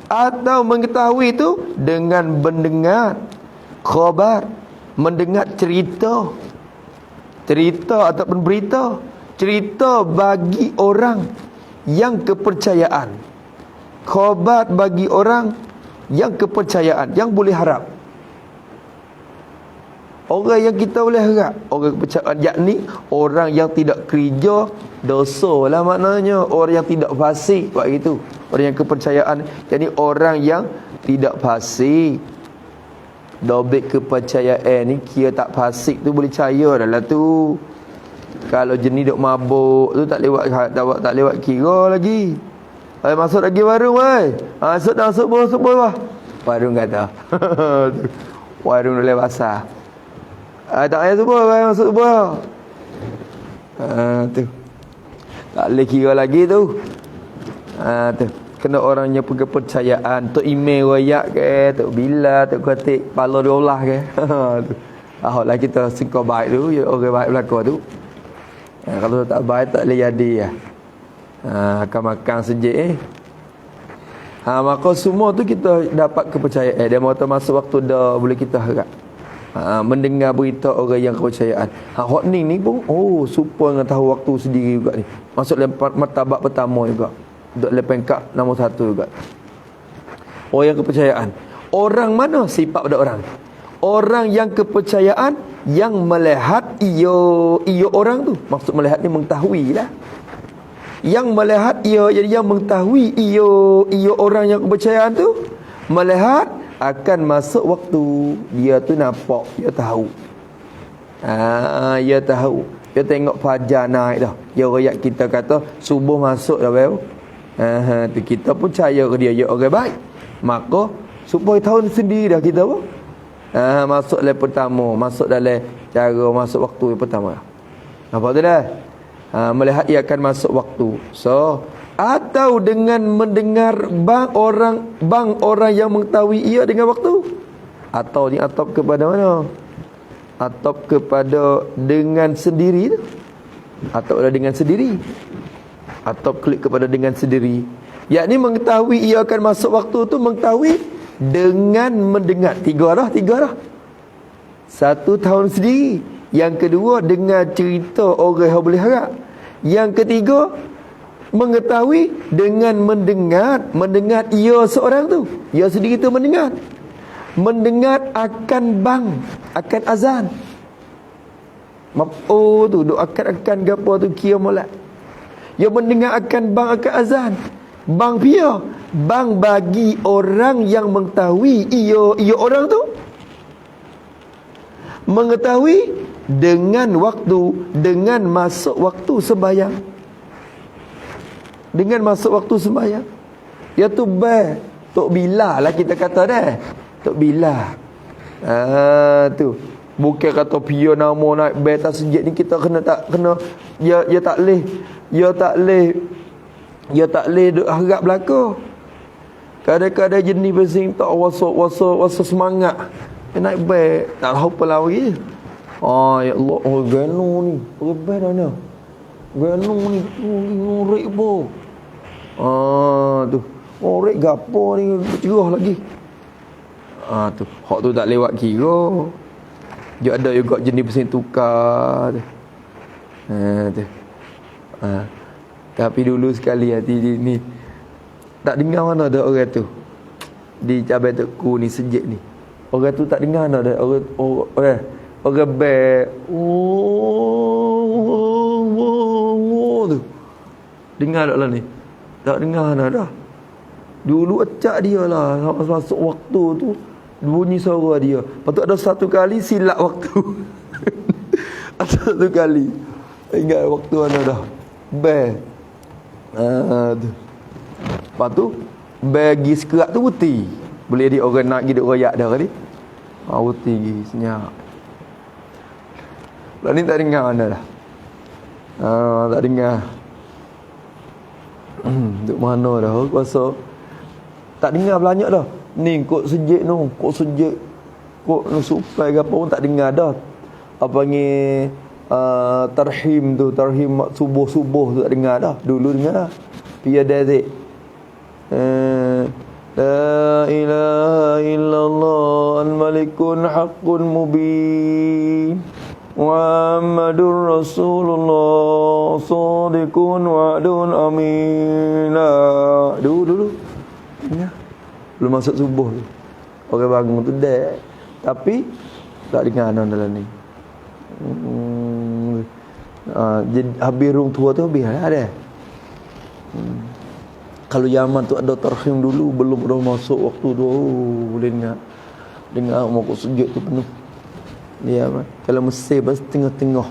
atau mengetahui itu dengan mendengar khabar, mendengar cerita ataupun berita, cerita bagi orang yang kepercayaan, khabar bagi orang yang kepercayaan, yang boleh harap. Orang yang kita boleh harap, orang kepercayaan, yakni orang yang tidak kerja dosa lah maknanya. Orang yang tidak fasik buat itu. Orang yang kepercayaan, yakni orang yang tidak fasik. Dobit kepercayaan ni kira tak fasik tu boleh percaya dah lah tu. Kalau jenis duk mabuk tu tak lewat kira lagi. Masuk lagi warung weh. Masuk bawah. Warung kata. Warung boleh basah. Tak payah subuh, masuk subuh. Tu. Tak boleh kira lagi tu. Tu. Kena orangnya kepercayaan. Tok email royak ke, tok bila, tok ketik pala dolah ke. Tu. Lah kita singkau baik tu, ya orang baik belakang tu. Kalau tak baik tak boleh jadi ya. Makan sejik maka semua tu kita dapat kepercayaan. Dia mahu masuk waktu dah boleh kita harap. Mendengar berita orang yang kepercayaan. Hak ni pun supaya dengan tahu waktu sendiri juga ni. Masuk dalam martabat pertama juga. Duk dalam peringkat nombor 1 juga. Orang yang kepercayaan. Orang mana sifat pada orang? Orang yang kepercayaan yang melihat ia orang tu. Maksud melihat ni mengetahui lah. Yang melihat jadi yang mengetahui ia orang yang kepercayaan tu melihat akan masuk waktu dia tu nampak, dia tahu. Dia tahu. Dia tengok fajar naik dah. Dia royak kita kata subuh masuk dah baru. Tu kita pun percaya ke dia orang baik. Maka supaya tahu sendiri dah kita pun. Masuk dalam pertama, masuk dalam cara masuk waktu yang pertama. Nampak tu dah? Melihat ia akan masuk waktu. So, atau dengan mendengar bang orang yang mengetahui ia dengan waktu. Atau ni atop kepada mana? Atop kepada dengan sendiri tu. Atau dengan sendiri. Atau klik kepada dengan sendiri. Yakni mengetahui ia akan masuk waktu tu, mengetahui dengan mendengar. Tiga arah. Satu tahun sendiri. Yang kedua dengar cerita orang yang boleh harap. Yang ketiga mengetahui dengan mendengar ia seorang tu, ia sendiri tu mendengar akan azan. Tu duk akan gapo tu kira molek. Ia mendengar akan azan. Bang pia, bang bagi orang yang mengetahui ia orang tu mengetahui dengan waktu, dengan masuk waktu sembahyang. Dengan masuk waktu sembahyang. Iaitu Tok Bila lah kita kata dah. Tok Bila. Tu. Bukan kata pia nama naik tak sejak ni kita kena dia tak leh duk harap belaka. Kadang-kadang jenis pesing tak wasa semangat. Naik tak tahu apa lagi. Ya Allah, gano ni. Berbeza dah ni. Gano ni ngorek bo. Tu. Ngorek gapo ni cerah lagi. Tu. Hak tu tak lewat kira. Dia ada juga jenis pesing tukar tu. Tu. Tapi dulu sekali hati ni tak dengar mana ada orang tu. Di cabai teku ni sejak ni. Orang tu tak dengar mana ada orang tu. Dengar tak lah ni? Tak dengar dah dah. Dulu acak dia lah. Masuk waktu tu bunyi suara dia. Lepas tu ada satu kali silap waktu. Ada satu kali ingat waktu mana dah. Tu. Lepas tu bagi sekerak tu putih. Boleh dia orang nak hidup royak dah kali. Putih pergi senyap. Lah ni tak dengar mana dah. Tak dengar. Duk mana dah kuasa. Tak dengar banyak dah. Ni kok sejik no, kok sejik. Kok supai ke apa pun tak dengar dah. Apa panggil tarhim tu, tarhim subuh-subuh tu tak dengar dah. Dulu dengar. Piada zik. La ilaha illallah al-malikun haqqun mubin. Muhammadur Rasulullah sadiqun wa'dun amin. Dulu. Ya. Belum masuk subuh tu. Orang bangun tu dah. Tapi tak dengar dalam ni. Jadi habis rung tua tu habis ada. Kalau zaman tu ada tarhim dulu, belum dah masuk waktu tu, boleh dengar mokok sujud tu penuh. Dia apa? Kalau Mesir pas tengah-tengah.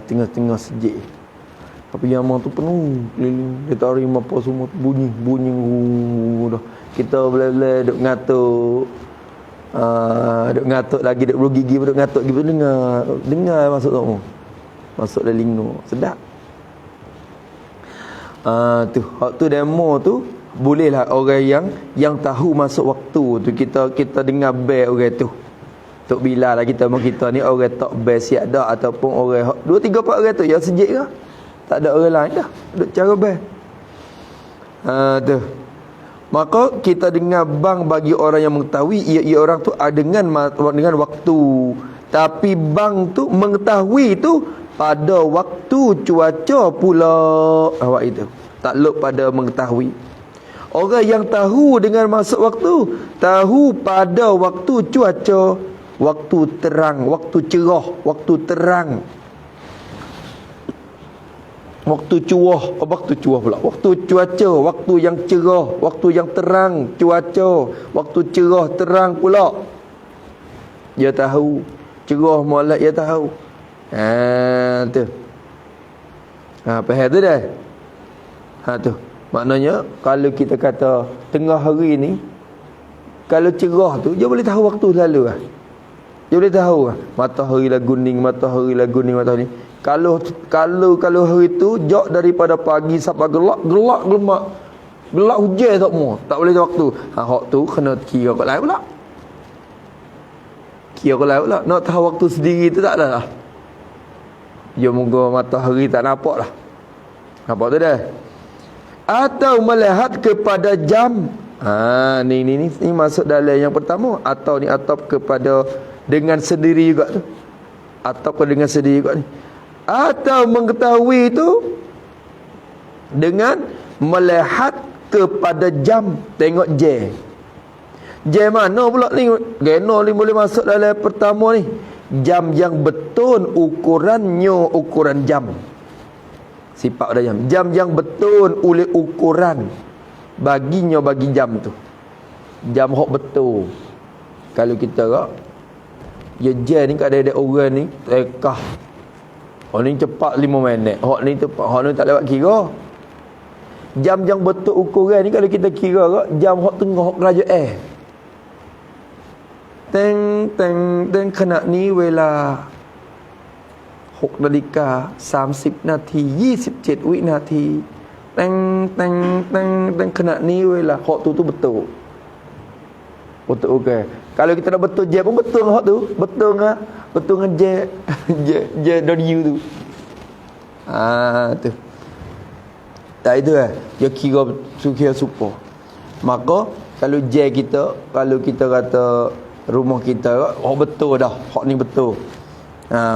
Tengah-tengah sejik. Tapi zaman tu penuh keliling. Dia tarhim apa semua bunyi dah. Kita boleh duk ngatuk lagi, duk bergigi, duk ngatuk gitu, dengar masuk tu. Masuk telinga. Sedap. Waktu demo tu bolehlah orang yang tahu masuk waktu tu kita dengar bel orang tu. Tok bila lah kita ni orang tak bel siap dah ataupun orang 2 3 4 orang tu yang sejik ke? Tak ada orang lain dah. Duk cara bel. Tu. Maka kita dengar bang bagi orang yang mengetahui ia orang tu dengan waktu. Tapi bang tu mengetahui tu pada waktu cuaca pula. Awak itu takluk pada mengetahui. Orang yang tahu dengan masuk waktu, tahu pada waktu cuaca, waktu terang, waktu cerah, waktu terang, waktu cuah pula, waktu cuaca, waktu yang cerah, waktu yang terang, cuaca, waktu cerah terang pula. Dia tahu cerah molek, dia tahu. Tu. Faham tu dah? Tu. Maknanya kalau kita kata tengah hari ni, kalau cerah tu dia boleh tahu waktu lalu lah. Dia boleh tahu lah. Matahari lah guning. Kalau hari tu jauh daripada pagi sampai gelap hujan tak mau. Tak boleh tahu waktu. Hak tu kena kira kat lain pula. Nak tahu waktu sendiri tu tak ada lah. Ya moga matahari tak nampak lah. Nampak tu dah. Atau melihat kepada jam. Ni masuk dalam yang pertama. Atau ni atau kepada dengan sendiri juga tu. Atau dengan sendiri juga ni. Atau mengetahui tu dengan melihat kepada jam. Tengok jam. Jam mana pula ni? Geno ni boleh masuk dalam pertama ni. Jam yang betul ukurannya ukuran jam. Sifat pada jam. Jam yang betul oleh ukuran baginya bagi jam tu. Jam hok betul. Kalau kita kak ya jam ni kat ada orang ni tekah. Hok ni cepat 5 minit. Hok ni cepat. Hok ni tak lewat kira. Jam yang betul ukuran ni kalau kita kira kak jam hok tengah hok kerajaan. Teng kena ni wela 6 นาฬิกา 30 นาที 27 วินาที teng kena ni wela hok tu betul. Betul okey. Kalau kita nak betul je pun betul hok tu. Betul dengan je don you tu. Tu. Tak itu dia kira super. Maka kalau je kalau kita kata rumah kita hok betul dah, hok ni betul.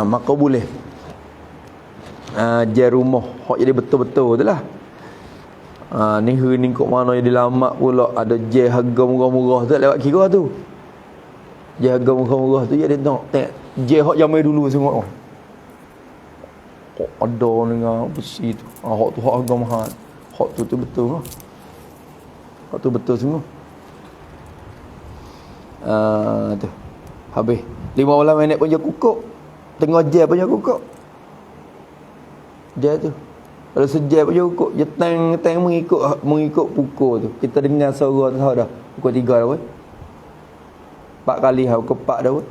Maka boleh. Je rumah hok jadi betul-betul tu lah. Ni hari ni kok mana yang dilamak pula ada je harga murah-murah tu lewat kira tu. Je harga murah-murah tu dia tengok je hok zaman dulu semua. Kok ada dengan besi tu. Hok tu hok harga mahal. Hok tu betul lah. Hok tu betul semua. Tu. Habis 15 minit pun je kukuk. Tengah je pun je kukuk. Je tu. Kalau sejam pun je kukuk. Je tang mengikut pukul tu. Kita dengar suara tu tahu dah. Pukul 3 dah pun. 4 kali pukul 4 dah pun.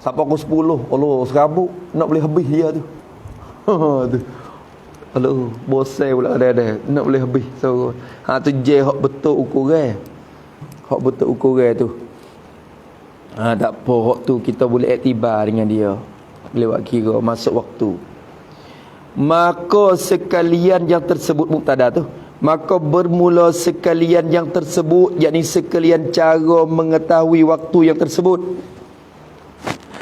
Sampai pukul 10. Allah serabut. Nak boleh habis dia tu. Tu. Aduh, bosan pula ada. Nak boleh habis suara. Tu je hak betul ukuran. Hak betul ukuran tu. Tak apa, waktu kita boleh iktibar dengan dia. Boleh buat kira masuk waktu. Maka sekalian yang tersebut mubtada tu, maka bermula sekalian yang tersebut, yakni sekalian cara mengetahui waktu yang tersebut.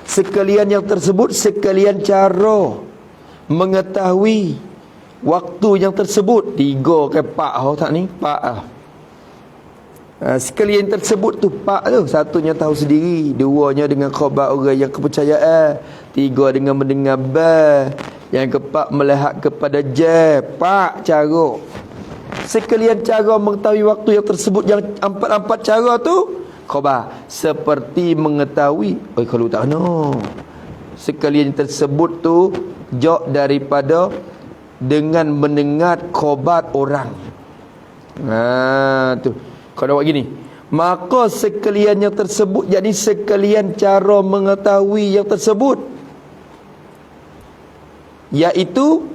Sekalian yang tersebut, sekalian cara mengetahui waktu yang tersebut. 3 ke 4 tak ni? 4 sekalian tersebut tu 4 tu. Satunya tahu sendiri, duanya dengan khabar orang yang kepercayaan, 3 dengan mendengar ba, yang keempat melihat kepada ja. 4 cara. Sekalian cara mengetahui waktu yang tersebut, yang 4 cara tu khabar, seperti mengetahui. Kalau tak no. Sekalian tersebut tu jauh daripada dengan mendengar khabar orang. Tu. Kalau buat gini, maka sekalian yang tersebut, jadi sekalian cara mengetahui yang tersebut, iaitu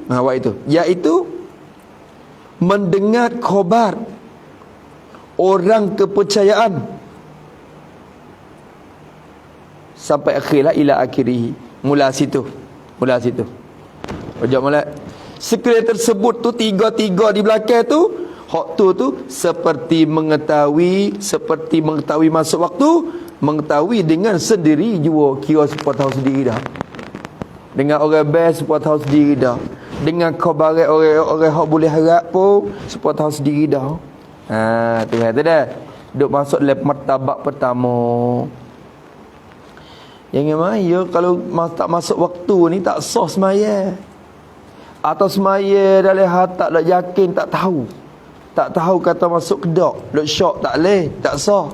mendengar khabar orang kepercayaan sampai akhirlah ila akhirih. Mula situ. Ojak mulai. Sekalian tersebut tu 3 di belakang tu, hak tu seperti mengetahui masuk waktu, mengetahui dengan sendiri jua, kira supaya tahu sendiri dah. Dengan orang best supaya tahu sendiri dah. Dengan khabar orang hak boleh harap pun supaya tahu sendiri dah. Tu kata dah. Duk masuk dalam martabat pertama. Jangan maya kalau tak masuk waktu ni tak sah semaya. Atau semaya dalam hati tak nak yakin, tak tahu. Tak tahu kata masuk kedak, duk syok tak leh, tak sah.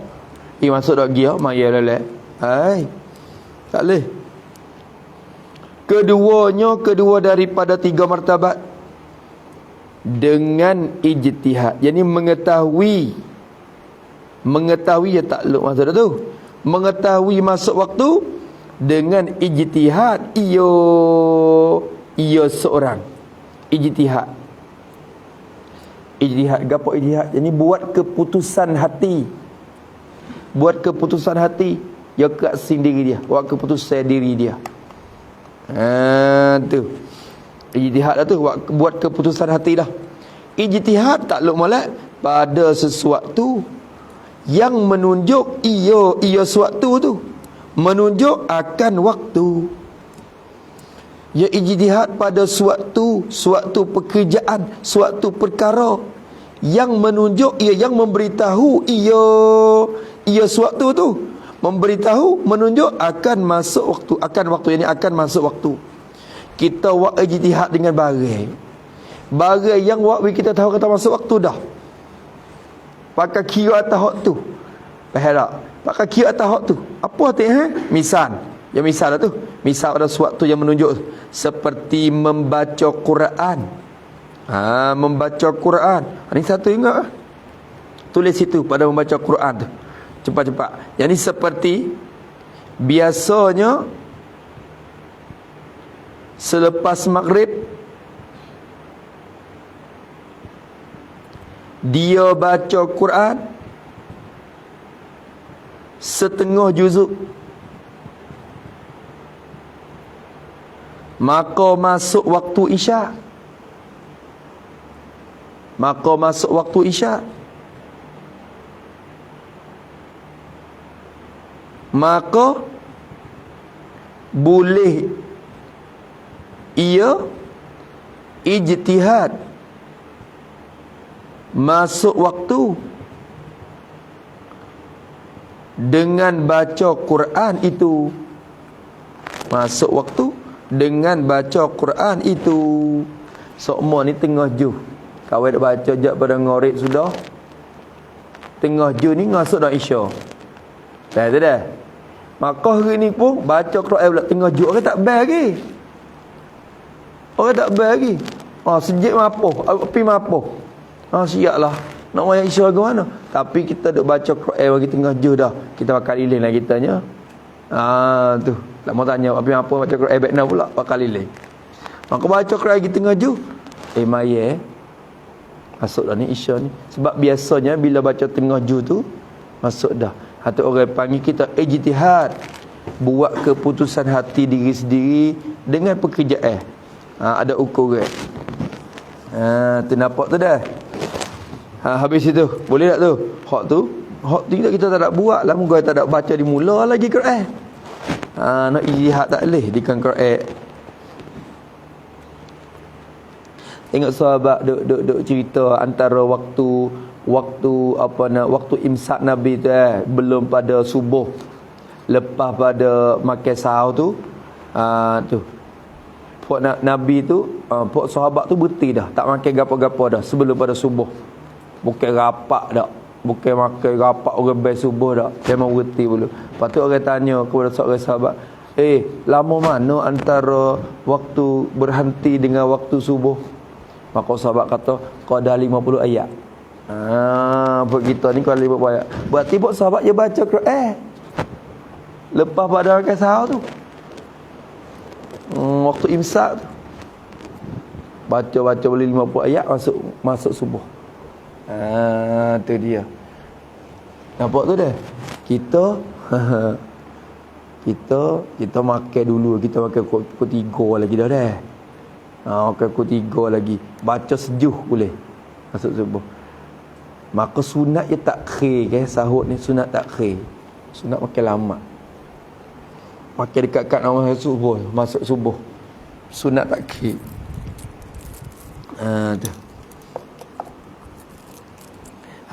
Masuk dak gia maya lelek. Tak leh. Kedua daripada 3 martabat dengan ijtihad. Yani mengetahui ya takluk maksud tu. Mengetahui masuk waktu dengan ijtihad. Ia seorang ijtihad. Gapo ijtihad? Yani buat keputusan hati. Ya kat sendiri dia, buat keputusan diri dia. Tu ijtihad dah tu, buat keputusan hati dah. Ijtihad takluk molek pada sesuatu yang menunjuk ia suatu tu menunjuk akan waktu. Ya ijtihad pada suatu pekerjaan, suatu perkara yang menunjuk yang memberitahu ia suatu tu, menunjuk akan masuk waktu, ini akan masuk waktu. Kita buat ijtihad dengan barang yang kita tahu kata masuk waktu dah. Pakai kira atas hak tu. Faham tak? Pakai kira atas hak tu. Apa artinya? Misal. Ya misal tu. Misal ada sesuatu yang menunjuk seperti membaca Quran. Membaca Quran. Ini satu ingat. Tulis situ pada membaca Quran tu. Cepat-cepat. Yang ni seperti biasanya selepas maghrib dia baca Quran setengah juzuk, maka masuk waktu isyak. Maka boleh ia ijtihad masuk waktu dengan baca Quran itu. Masuk waktu dengan baca Quran itu. Sokmo ni tengah ju. Kawai dah baca jap pada ngorib sudah. Tengah ju ni masuk dah isya. Dah tu dah. Maka hari ni pun baca Quran pula tengah ju. Orang tak bayar lagi. Sejik mapo, api mapo. Siaplah nak wayang isya ke mana. Tapi kita duk baca Quran bagi tengah ju dah. Kita bakal lilin lah kitanya. Tu. Tak mau tanya apa baca Quran baik nak pula bakal lilin. Maka baca Quran lagi tengah ju. Maya masuk dah ni isya ni. Sebab biasanya bila baca tengah ju tu masuk dah. Atau orang panggil kita ijtihad. Buat keputusan hati diri sendiri dengan pekerjaan. Ada ukuran. Tu nampak tu dah. Habis itu, boleh tak tu? Hak tu kita tak nak buat lah, muka tak nak baca di mula lagi Quran. Nak ijtihad tak boleh di kan Quran. Tengok sahabat duk cerita antara waktu imsak Nabi tu belum pada subuh, lepas pada makan sahur tu, tu puak Nabi tu, puak sahabat tu berhenti dah, tak makan gapo-gapo dah sebelum pada subuh. Bukan rapak dak, bukan makan rapak orang best subuh dak, memang berhenti dulu. Lepas tu orang tanya kepada seorang sahabat, lama mana antara waktu berhenti dengan waktu subuh? Maka sahabat kata, qadar 50 ayat. Buat kita ni qadar 50 ayat. Berarti buat sahabat je baca Quran lepas pada makan sahur tu, waktu imsak tu, baca boleh 50 ayat masuk subuh. Tu dia. Nampak tu dah. Kita makan dulu, kita makan pukul 3 lagi dah. Makan pukul 3 lagi. Baca sejuh boleh masuk subuh. Maka sunat je takhir kan, sahur ni sunat takhir. Sunat makan lama. Makan dekat-dekat masuk subuh. Sunat takhir. Tu.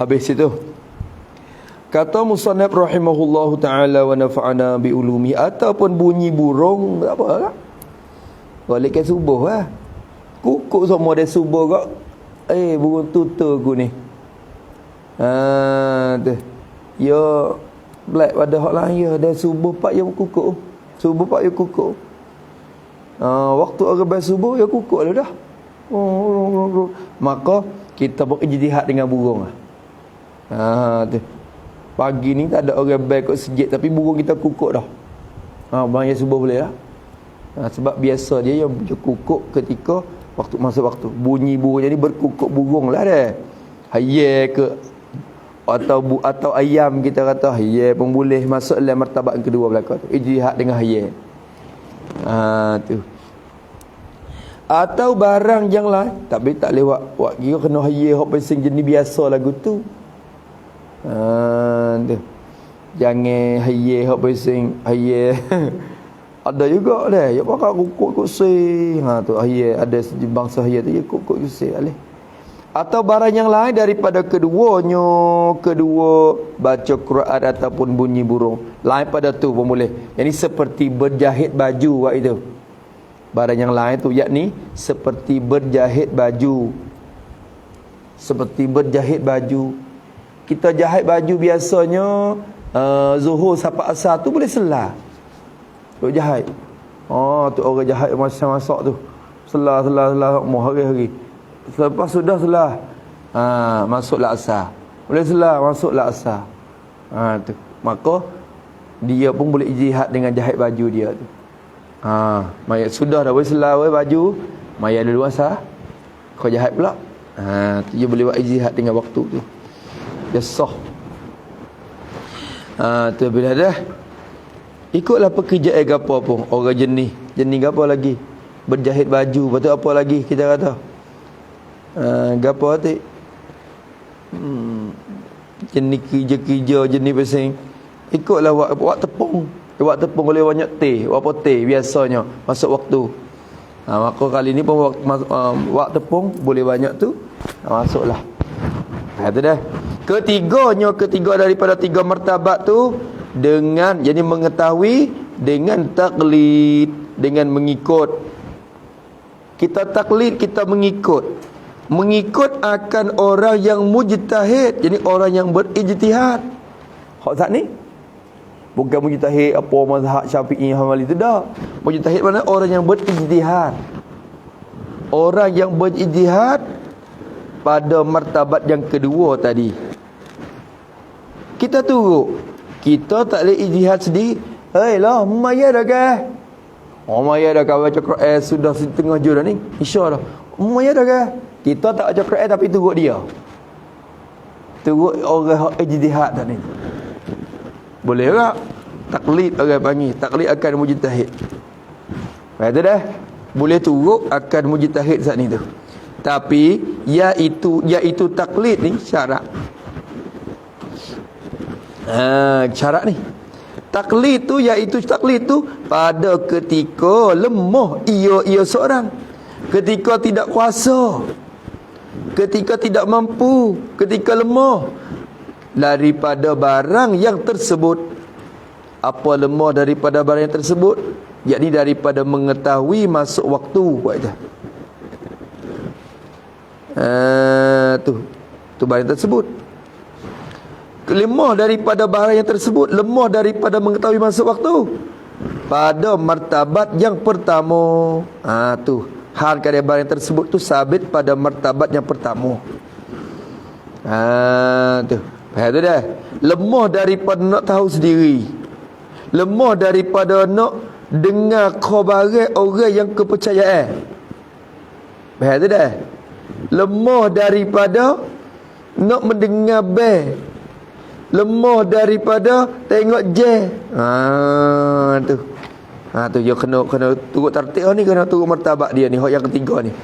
Habis itu kata musannaf rahimahullahu taala wa nafa'ana bi ulumi, ataupun bunyi burung tak apa lah. Balik ke subuh lah. Kukuk semua dia subuh kak. Burung tutur aku ni. Tu. Ya black pada hak lain ya, dah subuh pak ya kukuk. Subuh pak ya kukuk. Waktu orang bersubuh ya kukuk dah. Maka kita berijtihad dengan burung lah. Tu. Pagi ni tak ada orang baik kat sejid, tapi burung kita kukuk dah. Bang ya subuh boleh lah. Sebab biasa dia yang kukuk ketika masuk waktu. Bunyi burung jadi berkukuk burung lah dah. Hayye ke atau ayam kita kata hayye pun boleh masuk dalam martabat yang kedua belaka tu. Ijtihad dengan hayye. Tu. Atau barang yang lain, tapi tak lewat wak kira kena hayye hok pesing jenis biasa lagu tu. Tu. Jangan hayye hok pesing hayye. Ada juga dah, ya pakak kukuk sih. Tu hayye ada bangsa hayye tu ya kukuk sih alih. Atau barang yang lain daripada kedua baca Quran ataupun bunyi burung. Lain pada tu pun boleh. Yang seperti berjahit baju wak itu. Barang yang lain tu yakni seperti berjahit baju. Seperti berjahit baju. Kita jahit baju biasanya zuhur sampai asar tu boleh selah. Duk jahit. Tu orang jahit masak tu. Selah mau hari-hari. Selepas sudah selah, masuklah asar. Boleh selah, masuklah asar. Tu. Maka dia pun boleh ijtihad dengan jahit baju dia tu. Mayat sudah dah boleh selah baju, mayat dulu asar. Kau jahit pula. Dia boleh buat ijtihad dengan waktu tu. Dia sah. Tu bila dah ikutlah pekerjaan gapo pun. Orang jenis gapo lagi? Berjahit baju, betul apa lagi kita kata? Gapo tu? Jenis kerja jenis pesing. Ikutlah buat tepung. Buat tepung boleh banyak teh, apa teh biasanya masuk waktu. Maka kali ni pun buat tepung boleh banyak tu. Masuklah. Itu dah. Ketiga daripada 3 martabat tu dengan jadi mengetahui, dengan taklid, dengan mengikut. Kita taklid, kita mengikut akan orang yang mujtahid, jadi orang yang berijtihad. Hak tak ni bukan mujtahid apa mazhab Syafi'i Hambali tu dah. Mujtahid mana? Orang yang berijtihad. Orang yang berijtihad pada martabat yang kedua tadi. Kita tunggu. Kita tak boleh ijtihad sendiri. Lah, maya dah ke? Maya dah baca Quran sudah setengah jam dah ni. Isya dah. Maya dah ke? Kita tak baca Quran tapi tunggu dia. Tunggu orang ijtihad tadi. Boleh tak? Taklid orang panggil. Taklid akan mujtahid. Kata dah. Boleh turut akan mujtahid saat ni tu. Tapi iaitu taklid ni syarat. Syarat ni. Taklid tu pada ketika lemah ia seorang. Ketika tidak kuasa. Ketika tidak mampu, ketika lemah daripada barang yang tersebut. Apa lemah daripada barang yang tersebut? Yakni daripada mengetahui masuk waktu. Buat itu. Tu barang tersebut. Lemah daripada barang yang tersebut, lemah daripada mengetahui masuk waktu pada martabat yang pertama. Tu hal kadang barang yang tersebut tu sabit pada martabat yang pertama. Tu faham tu dah. Lemah daripada nak tahu sendiri, lemah daripada nak dengar khabar orang yang kepercayaan. Faham tu dah. Lemah daripada nak mendengar lemah daripada tengok je. Tu dia kena turut tertib ni, kena turut martabat dia ni, hak yang ketiga ni.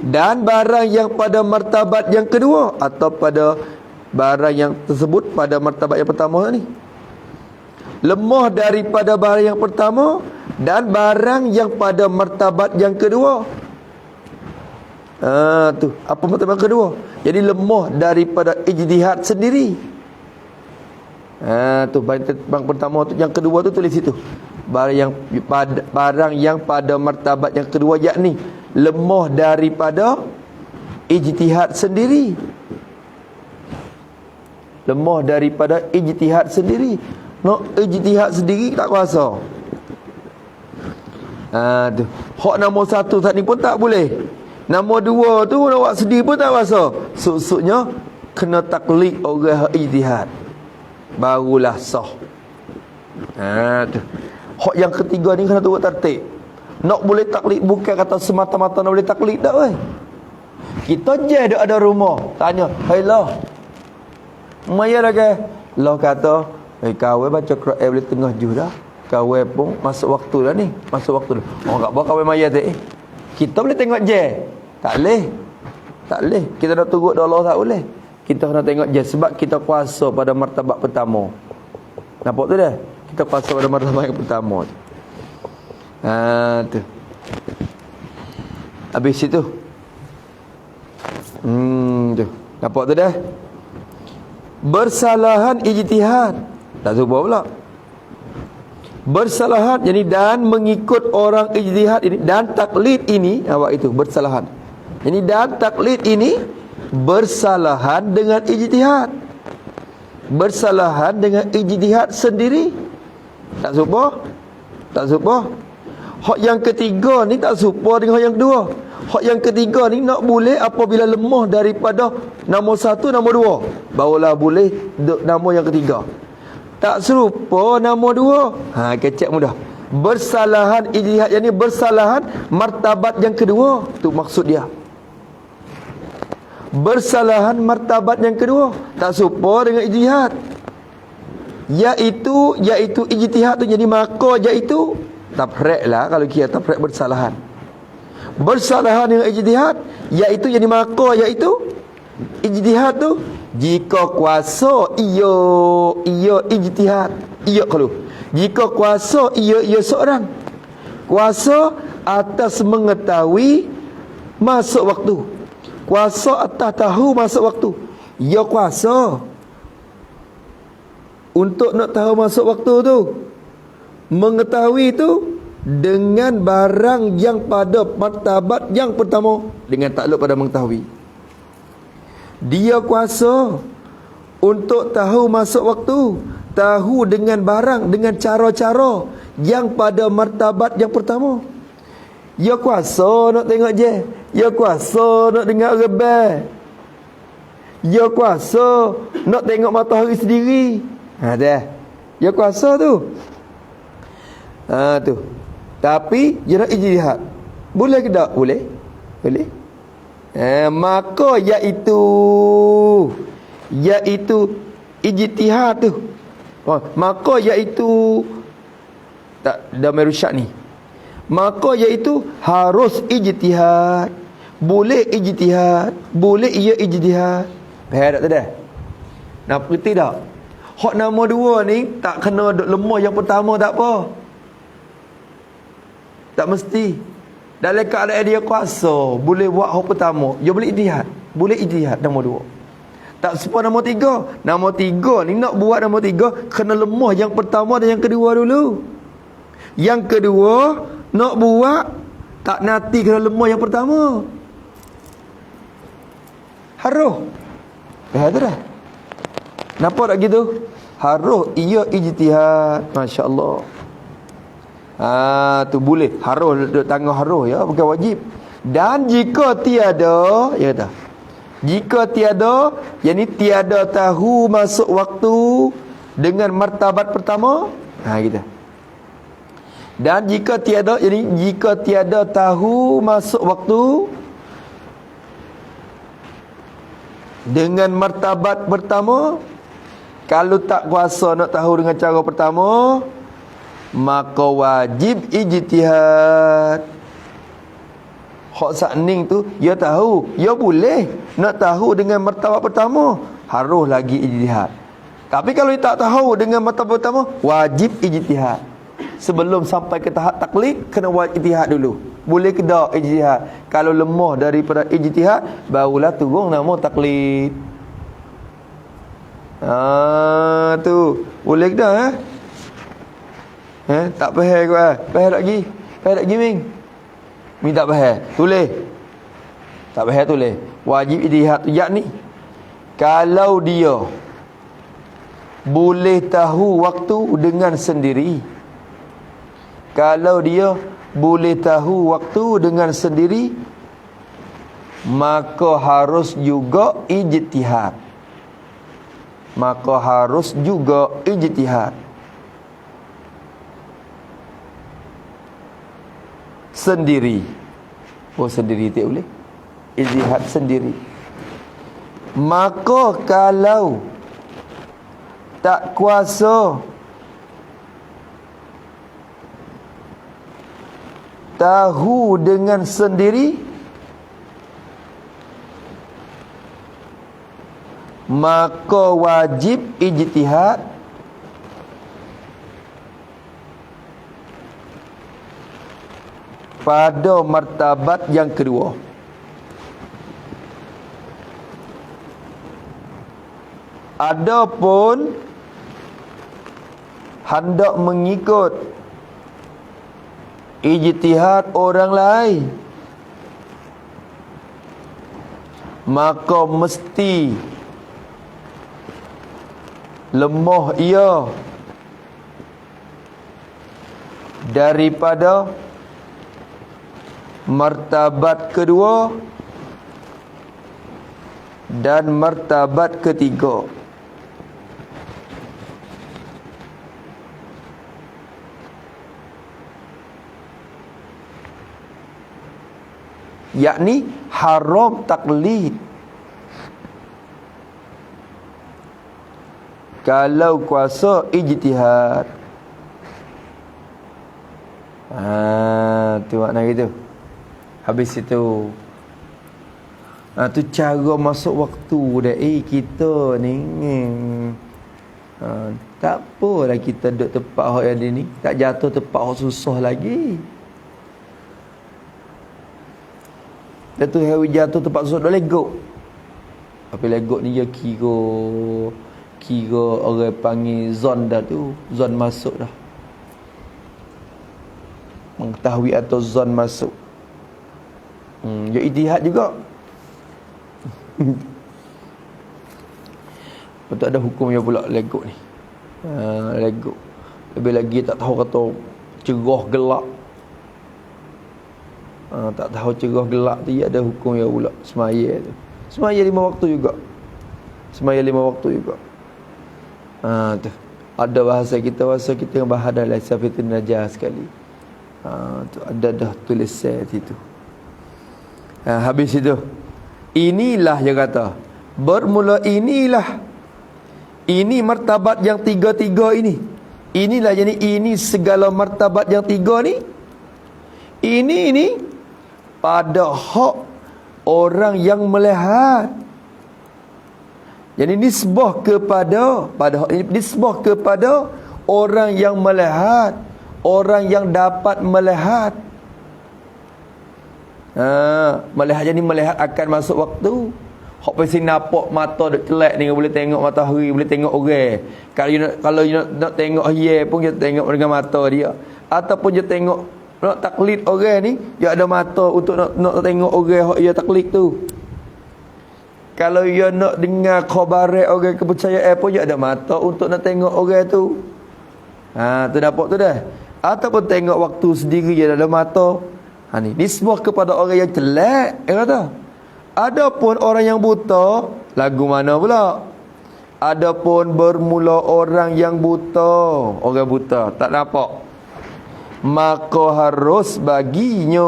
Dan barang yang pada martabat yang kedua atau pada barang yang tersebut pada martabat yang pertama ni. Lemah daripada barang yang pertama dan barang yang pada martabat yang kedua. Tu apa martabat kedua? Jadi lemah daripada ijtihad sendiri. Tu bang pertama tu, yang kedua tu tulis situ. Barang yang pada martabat yang kedua, yakni lemah daripada ijtihad sendiri. Lemah daripada ijtihad sendiri. Nak ijtihad sendiri tak kuasa. Tu hak nombor satu saat ni pun tak boleh. Nombor dua tu nak buat sendiri pun tak kuasa. Maksudnya kena taklid orang ijtihad, barulah sah. Tu hak yang ketiga ni kena turut tertib. Nak boleh taklid bukan kata semata-mata nak boleh taklid tak weh. Kita je ada rumah, tanya, "Hai lah. Maya dah ke?" Lah kata, "Kawan baca Quran boleh tengah juz dah. Kawan pun masuk waktu dah ni, masuk waktu dah." Orang tak bawa kawan maya tu. Kita boleh tengok je. Tak boleh. Tak boleh. Kita nak turut Allah tak boleh. Kita kena tengok je sebab kita kuasa pada martabat pertama. Nampak tu dah? Kita kuasa pada martabat yang pertama tu. Tu. Habis itu. Tu. Nampak tu dah? Bersalahan ijtihad. Tak serupa pula. Bersalahan jadi dan mengikut orang ijtihad ini dan taklid ini, awak itu bersalahan. Jadi dan taklid ini bersalahan dengan ijtihad. Bersalahan dengan ijtihad sendiri. Tak serupa? Tak serupa. Hak yang ketiga ni tak serupa dengan hak yang kedua. Hak yang ketiga ni nak boleh apabila lemah daripada nombor satu, nombor dua, barulah boleh nombor yang ketiga. Tak serupa nombor dua. Kecek mudah. Bersalahan ijtihad yang ni bersalahan martabat yang kedua. Tu maksud dia. Bersalahan martabat yang kedua. Tak serupa dengan ijtihad. Iaitu ijtihad tu jadi maka iaitu tafriq lah kalau kira tafriq bersalahan. Bersalahan dengan ijtihad iaitu jadi maka iaitu ijtihad tu jika kuasa ia ijtihad. Ia kalau jika kuasa ia seorang kuasa atas mengetahui masuk waktu, kuasa atas tahu masuk waktu. Ia kuasa untuk nak tahu masuk waktu tu, mengetahui tu dengan barang yang pada martabat yang pertama, dengan takluk pada mengetahui. Dia kuasa untuk tahu masuk waktu, tahu dengan barang, dengan cara-cara yang pada martabat yang pertama. Dia kuasa nak tengok je, dia kuasa nak dengar rebah, dia kuasa nak tengok matahari sendiri. Dah. Dia kuasa tu. Tu. Tapi dia nak ijtihad. Boleh ke tak? Boleh. Boleh. Maka iaitu ijtihad tu. Maka iaitu tak damai rusyak ni. Maka iaitu harus ijtihad. Boleh ijtihad. Boleh ia ijtihad. Faham tak dah? Nak berhenti tak? Hak nama dua ni tak kena duk lemah yang pertama tak apa. Tak mesti. Dalam keadaan dia kuasa, boleh buat hak pertama. Dia boleh ijtihad. Boleh ijtihad nama dua. Tak sepa nama tiga. Nama tiga ni nak buat nama tiga, kena lemah yang pertama dan yang kedua dulu. Yang kedua, nak buat, tak nanti kena lemah yang pertama. Harus. Tu dah. Nampak tak gitu? Harus ia ijtihad. Masya Allah. Tu boleh. Harus duduk tangguh harus ya, bukan wajib. Dan jika tiada, ya kata, jika tiada, yakni tiada tahu masuk waktu dengan martabat pertama, kita. Dan jika tiada, yakni jika tiada tahu masuk waktu dengan martabat pertama, kalau tak kuasa nak tahu dengan cara pertama, maka wajib ijtihad. Hak sakning tu, ya tahu, ya boleh nak tahu dengan martabat pertama, harus lagi ijtihad. Tapi kalau dia tak tahu dengan martabat pertama, wajib ijtihad. Sebelum sampai ke tahap taklid, kena wajib ijtihad dulu. Boleh ke tak ijtihad? Kalau lemah daripada ijtihad, barulah turun nama taklid. Tu boleh ke tak tak faham kau faham lagi Ming tak faham tulis tak faham tulis wajib ijtihad tu yakni kalau dia boleh tahu waktu dengan sendiri, kalau dia boleh tahu waktu dengan sendiri, maka harus juga ijtihad. Maka harus juga ijtihad. Sendiri. Sendiri tak boleh. Ijtihad sendiri. Maka kalau tak kuasa tahu dengan sendiri, maka wajib ijtihad pada martabat yang kedua. Adapun hendak mengikut ijtihad orang lain, maka mesti lemah ia daripada martabat kedua dan martabat ketiga. Yakni haram taklid kalau kuasa ijtihad. Tu makna gitu. Habis itu tu cara masuk waktu dah. Kita ni tak apalah kita duduk tempat hak yang ni, tak jatuh tempat hak susah lagi. Dah tu hari jatuh tempat susah dah legok. Apa legok ni dia kira orang panggil zon dah tu, zon masuk dah. Mengetahui atau zon masuk. Dia ijtihad juga. Betul ada hukumnya pula legok ni. Legok. Lebih lagi tak tahu kata cerah gelap. Tak tahu cerah gelap tu ada hukumnya pula semaya tu. Semaya 5 waktu juga. Semaya 5 waktu juga. Tu. Ada bahasa kita yang bahada la safitin najah sekali. Tu ada dah tulisan situ. Habis itu, inilah dia kata, bermula inilah Ini martabat yang tiga-tiga ini. Inilah jadi ini segala martabat yang tiga ni. Ini pada hak orang yang melihat. Jadi nisbah kepada nisbah kepada orang yang melihat, orang yang dapat melihat. Melihat jadi melihat akan masuk waktu. Hak pasti nampak mata duk celak ni, boleh tengok matahari, boleh tengok orang. Kalau you nak tengok dia pun dia tengok dengan mata dia. Ataupun dia tengok nak taklid orang ni, dia ada mata untuk nak tengok orang hak dia taklid tu. Kalau dia nak dengar khabar orang kepercayaan pun dia ada mata untuk nak tengok orang tu. Tu dapat tu dah. Ataupun tengok waktu sendiri dia ada mata. Ni nisbah kepada orang yang celak, kata. Adapun orang yang buta, lagu mana pula? Adapun bermula orang yang buta, orang buta tak nampak, maka harus baginya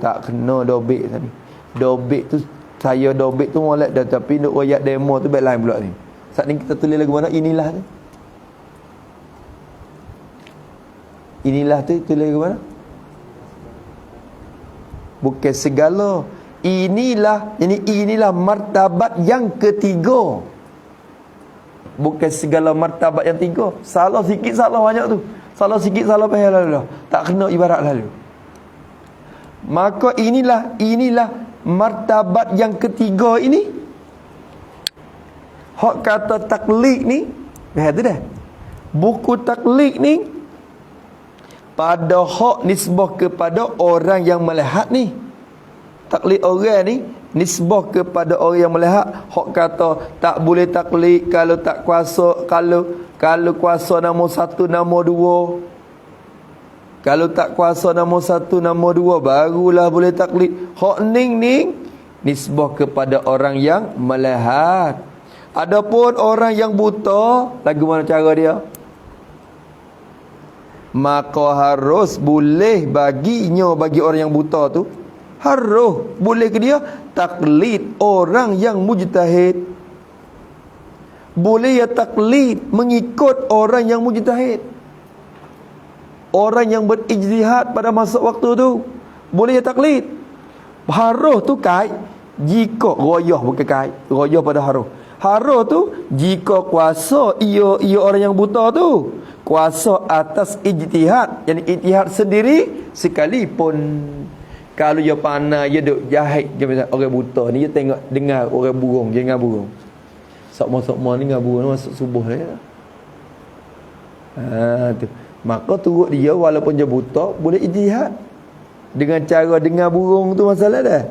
tak kena dobek tadi. Dobek tu saya dobek tu molek dah, tapi nak royak demo tu baik lain pula ni. Saat ni kita tulis lagu mana? Inilah tu. Inilah tu tulis lagu mana? Bukan segala. Inilah martabat yang ketiga. Bukan segala martabat yang tiga. Salah sikit salah banyak tu. Salah sikit salah payah lalu. Tak kena ibarat lalu. Maka inilah martabat yang ketiga ini. Hak kata taklid ni, tu dah. Buku taklid ni pada hak nisbah kepada orang yang melihat ni. Taklid orang ni nisbah kepada orang yang melihat. Hak kata tak boleh taklid kalau tak kuasa, kalau kuasa nombor satu, nombor dua. Kalau tak kuasa nombor satu, nombor dua, barulah boleh taklid. Hak ning nisbah kepada orang yang melihat. Adapun orang yang buta, lagu mana cara dia? Maka harus boleh baginya, bagi orang yang buta tu, harus boleh ke dia taklid orang yang mujtahid. Boleh ya taklid mengikut orang yang mujtahid, orang yang berijtihad pada masa waktu tu. Boleh ya taklid. Harus tu kait jika royah, bukan kait royah pada harus. Harus tu jika kuasa ia orang yang buta tu kuasa atas ijtihad, yang ijtihad sendiri sekalipun. Kalau dia pandai, dia duk jahit je, macam orang buta ni dia tengok dengar orang burung, dia dengar burung. Sokma ni dengar burung masuk subuh dia. Tu. Maka turut dia walaupun dia buta boleh ijtihad dengan cara dengar burung tu, masalah dah.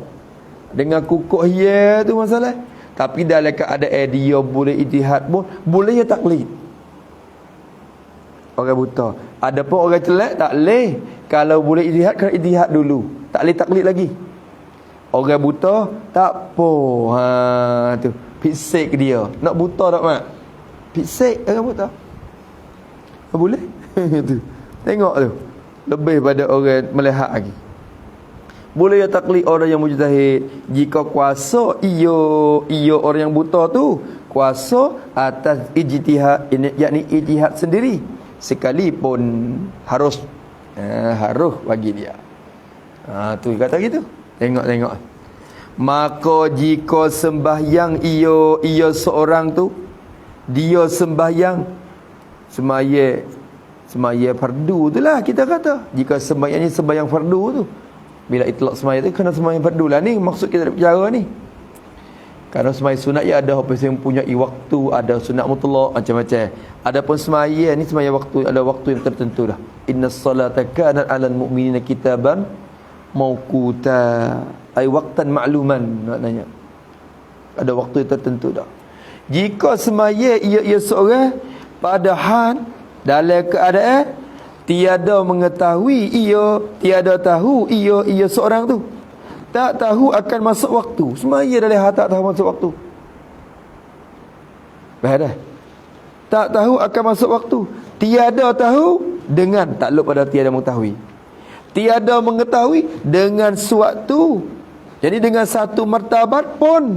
Dengar kukuk hia tu masalah. Tapi dalam keadaan dia boleh ijtihad pun boleh ya taklid. Orang buta. Adapun orang celak tak leh. Kalau boleh ijtihad, kena ijtihad dulu. Tak leh taklid lagi. Orang buta tak apa. Tu. Pisik dia. Nak buta tak mak? Pisik orang buta. Boleh? Tu. Tengok tu. Lebih pada orang melihat lagi. Boleh ya taklid orang yang mujtahid jika kuasa ia orang yang buta tu kuasa atas ijtihad, yakni ijtihad sendiri, sekalipun harus bagi dia. Tu kata gitu. Tengok. Maka jika sembahyang ia seorang tu, dia sembahyang semaya fardu tu lah kita kata. Jika sembahyang ni sembahyang fardu tu, bila itlak semaya tu kena semaya fardu lah. Ni maksud kita bicara ni. Kerana semaya sunat ya ada apa yang punya waktu, ada sunat mutlak macam-macam. Adapun semaya ni semaya waktu, ada waktu yang tertentu dah. Innas salata kanat 'alal mu'minina kitaban mauquta. Ai waqtan ma'luman maknanya. Ada waktu yang tertentu dah. Jika semaya ia seorang padahal dalam keadaan tiada mengetahui tiada tahu ia seorang tu, tak tahu akan masuk waktu. Semaya dah tak tahu masuk waktu. Dah. Tak tahu akan masuk waktu. Tiada tahu dengan takluk pada tiada mengetahui. tiada mengetahui dengan suatu. Jadi dengan satu martabat pun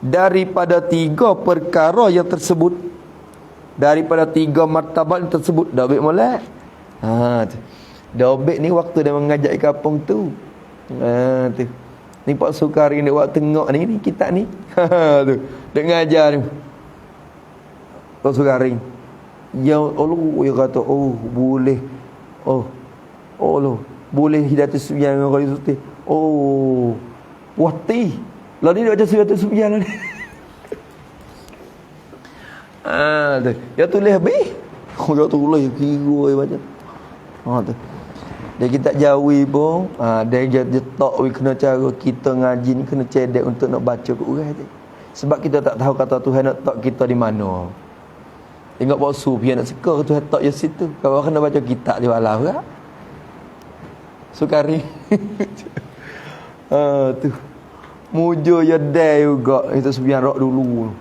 daripada 3 perkara yang tersebut. Daripada 3 martabat yang tersebut. Dah ambil molek. Dah ambil ni waktu dia mengajak di kampung tu. Tu. Ni Pak Sukari ni waktu tengok ni kitab ni. Tu. Dia ngajar ni. Pak Sukari. Yang Allah yang kata boleh. Allah boleh Hidayatus Sufian dengan Khalil Suti. Wati. Lah ni dia baca Hidayatus Sufian lah ni. Tu. Dia tulis habis. Dia tulis kira dia baca. Tu. Dia kita jawi pun, dia tak kena cara kita ngaji ni kena cedek untuk nak baca ke orang tu. Sebab kita tak tahu kata Tuhan nak tak kita di mana. Tengok Pak Sufi nak suka Tuhan tak di situ. Kau kena baca kitab di walau tak? Sukari. Tu. Mujur ya dah juga. Kita Sufian rock dulu.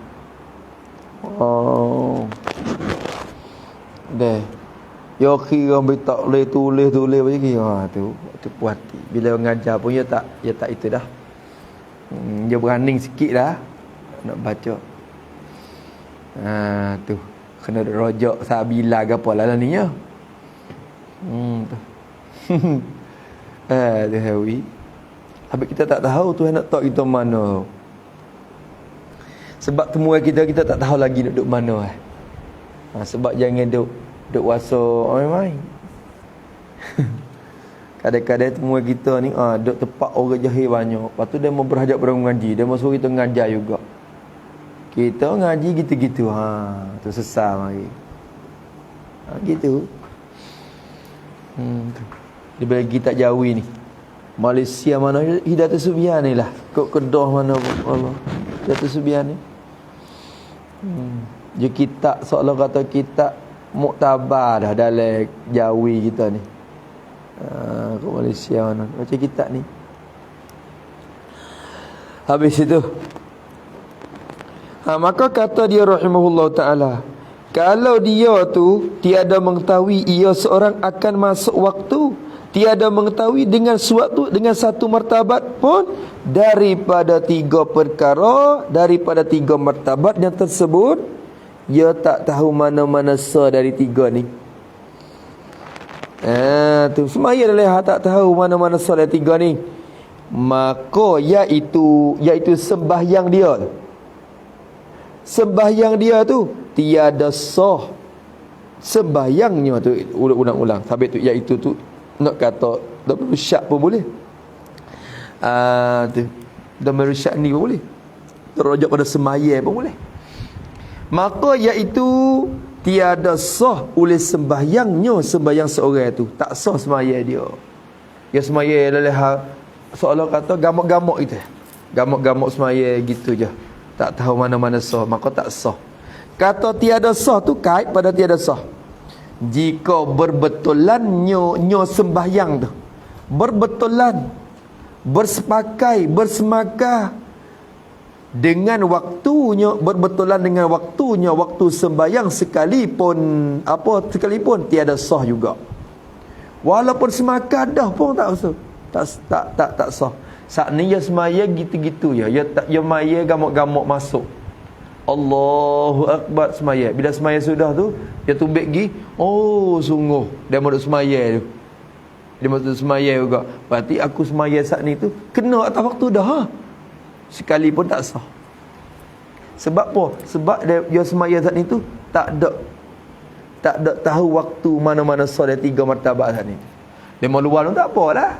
Dah. Ya kira ambil tak boleh tulis macam ni. Tu puas hati. Bila mengajar pun ya tak itu dah. Dia berani sikit dah nak baca. Tu. Kena rojak sabila ke apa lah ni ya. Tu. Tu hawi. Habis kita tak tahu Tuhan nak tak kita mana. Sebab temuan kita tak tahu lagi nak duduk mana. Sebab jangan duduk wasa main-main. Kadang-kadang temuan kita ni duduk tempat orang jahil banyak. Lepas tu dia mau berhajat berang ngaji. Dia mau suruh kita ngajar juga. Kita ngaji gitu-gitu. Tu sesal mari. Gitu. Dia bagi tak Jawi ni. Malaysia mana Hidayatus Sufian ni lah. Kok Kedah mana Allah. Hidayatus Sufian ni. Dia kitab seolah kata kitab muktabar dah dalam Jawi kita ni. Kat Malaysia mana. Baca kitab ni. Habis itu. Maka kata dia rahimahullah ta'ala. Kalau dia tu tiada mengetahui ia seorang akan masuk waktu. Tiada mengetahui dengan satu martabat pun daripada 3 perkara, daripada 3 martabat yang tersebut, ia tak tahu mana-mana dari 3 ni. Tu semaya adalah tak tahu mana-mana dari 3 ni. Maka iaitu sembahyang dia. Sembahyang dia tu tiada sah. Sembahyangnya tu ulang-ulang sampai tu iaitu tu nak kata tak perlu syak pun boleh. Tu dah mersyak ni pun boleh. Terujuk pada sembahyang pun boleh. Maka iaitu tiada sah oleh sembahyangnya sembahyang seorang tu. Tak sah sembahyang dia. Ya sembahyang adalah seolah kata gamuk-gamuk itu. Gamuk-gamuk sembahyang gitu je. Tak tahu mana-mana sah, maka tak sah. Kata tiada sah tu kait pada tiada sah. Jika berbetulannya sembahyang tu. Berbetulan. Bersemakah dengan waktunya, berbetulan dengan waktunya, waktu sembahyang sekalipun tiada sah juga. Walaupun semakah dah pun tak sah. Tak sah. Saat ni ya semaya gitu-gitu ya. Ya maya gamuk-gamuk masuk. Allahu Akbar semaya. Bila semaya sudah tu, dia tumbik gi. Sungguh dia mau semaya tu. Dia mau semaya juga. Berarti aku semaya saat ni tu kena atas waktu dah. Sekalipun tak sah. Sebab apa? Sebab dia semaya saat ni tu tak ada tahu waktu mana-mana sah dia 3 martabat saat ni. Dia mau luar tu tak apalah.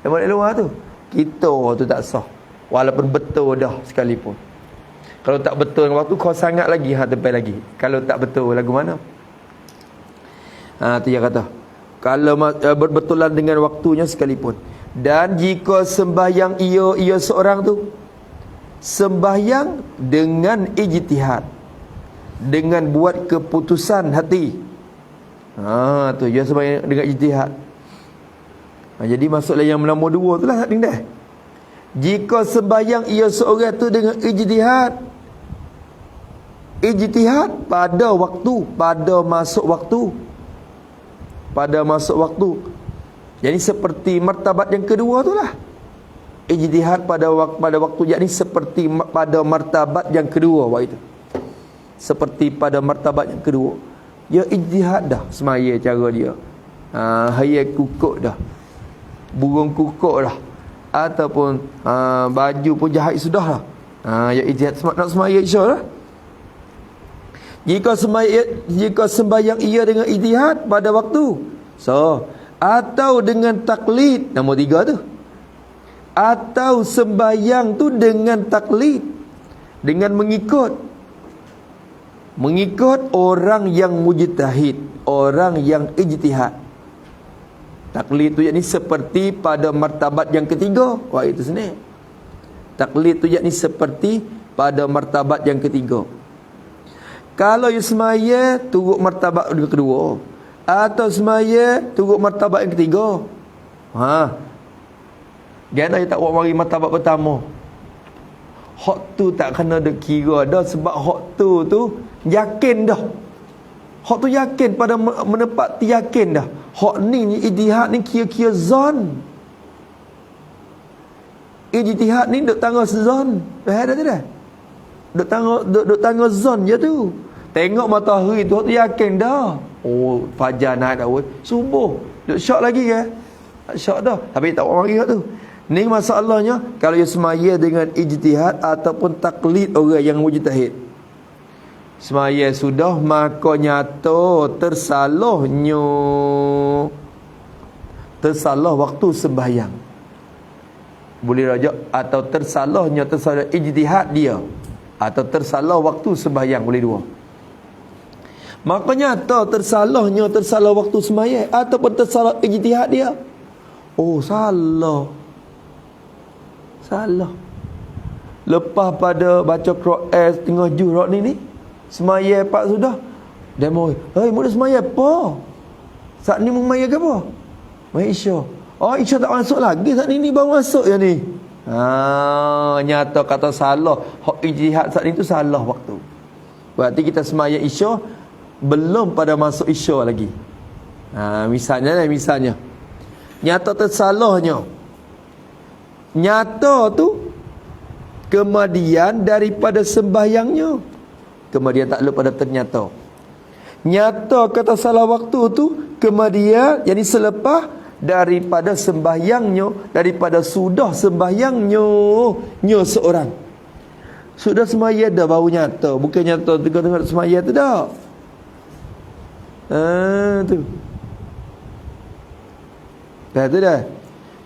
Dia mau luar tu. Kita tu tak sah. Walaupun betul dah sekalipun. Kalau tak betul dengan waktu kau sangat lagi tepi lagi. Kalau tak betul lagu mana? Tu dia kata. Kalau berbetulan dengan waktunya sekalipun. Dan jika sembahyang ia seorang tu sembahyang dengan ijtihad, dengan buat keputusan hati. Tu dia sembahyang dengan ijtihad. Jadi maksudlah yang nombor 2 tu lah dah. Jika sembahyang ia seorang tu dengan ijtihad pada waktu, pada masuk waktu. Jadi seperti martabat yang kedua tu lah. Ijtihad pada waktu yakni seperti pada martabat yang kedua waktu itu. Seperti pada martabat yang kedua. Dia ijtihad dah semaya cara dia. Hayal kukuk dah. Burung kukuk dah. Ataupun baju pun jahit sudah lah. Ya ijtihad nak semaya insya-Allah. Jika sembahyang ia dengan ijtihad pada waktu. So, atau dengan taklid, nombor 3 tu. Atau sembahyang tu dengan taklid, dengan mengikut orang yang mujtahid, orang yang ijtihad. Taklid tu yakni seperti pada martabat yang ketiga. Wah, itu senang. Taklid tu yakni seperti pada martabat yang ketiga. Kalau you semaya turut martabat yang kedua, atau semaya turut martabat yang ketiga, Gana you tak buat mari martabat pertama. Hak tu tak kena dikira dah, sebab hak tu yakin dah. Hak tu yakin pada menepati yakin dah. Hak ni ijtihad ni kira-kira zon. Ijtihad ni duk tangga zon. Dah dah. Duk tangga zon je tu. Tengok matahari tu yakin dah. Oh, fajar naik dah weh. Subuh. Duk syok lagi ke? Tak syok dah. Tapi tak buat mari tu. Ni masalahnya kalau you semaya dengan ijtihad ataupun taklid orang yang mujtahid. Semaya sudah maka nyata tersalah waktu sembahyang. Boleh rajak atau tersalah ijtihad dia, atau tersalah waktu sembahyang, boleh dua. Maka nyata tersalah waktu sembahyang ataupun tersalah ijtihad dia. Oh, salah. Lepas pada baca Quran tengah juz ni semaya pak sudah. Demo. Mudah semaya apa? Saat ni memaya ke apa? Maya Isya. Oh, Isya tak masuk lagi. Saat ni baru masuk ya ni. Nyata kata salah. Hak ijtihad saat ni tu salah waktu. Berarti kita semaya Isya belum pada masuk Isya lagi. Misalnya. Nyata tersalahnya. Nyata tu kemudian daripada sembahyangnya. Kemudian tak lupa pada ternyata. Nyata kata salah waktu tu kemudian yakni selepas daripada sembahyangnya, daripada sudah sembahyangnya seorang. Sudah semaya dah baru nyata, bukan nyata tengah-tengah semaya tu dah. Tu. Dah tu dah.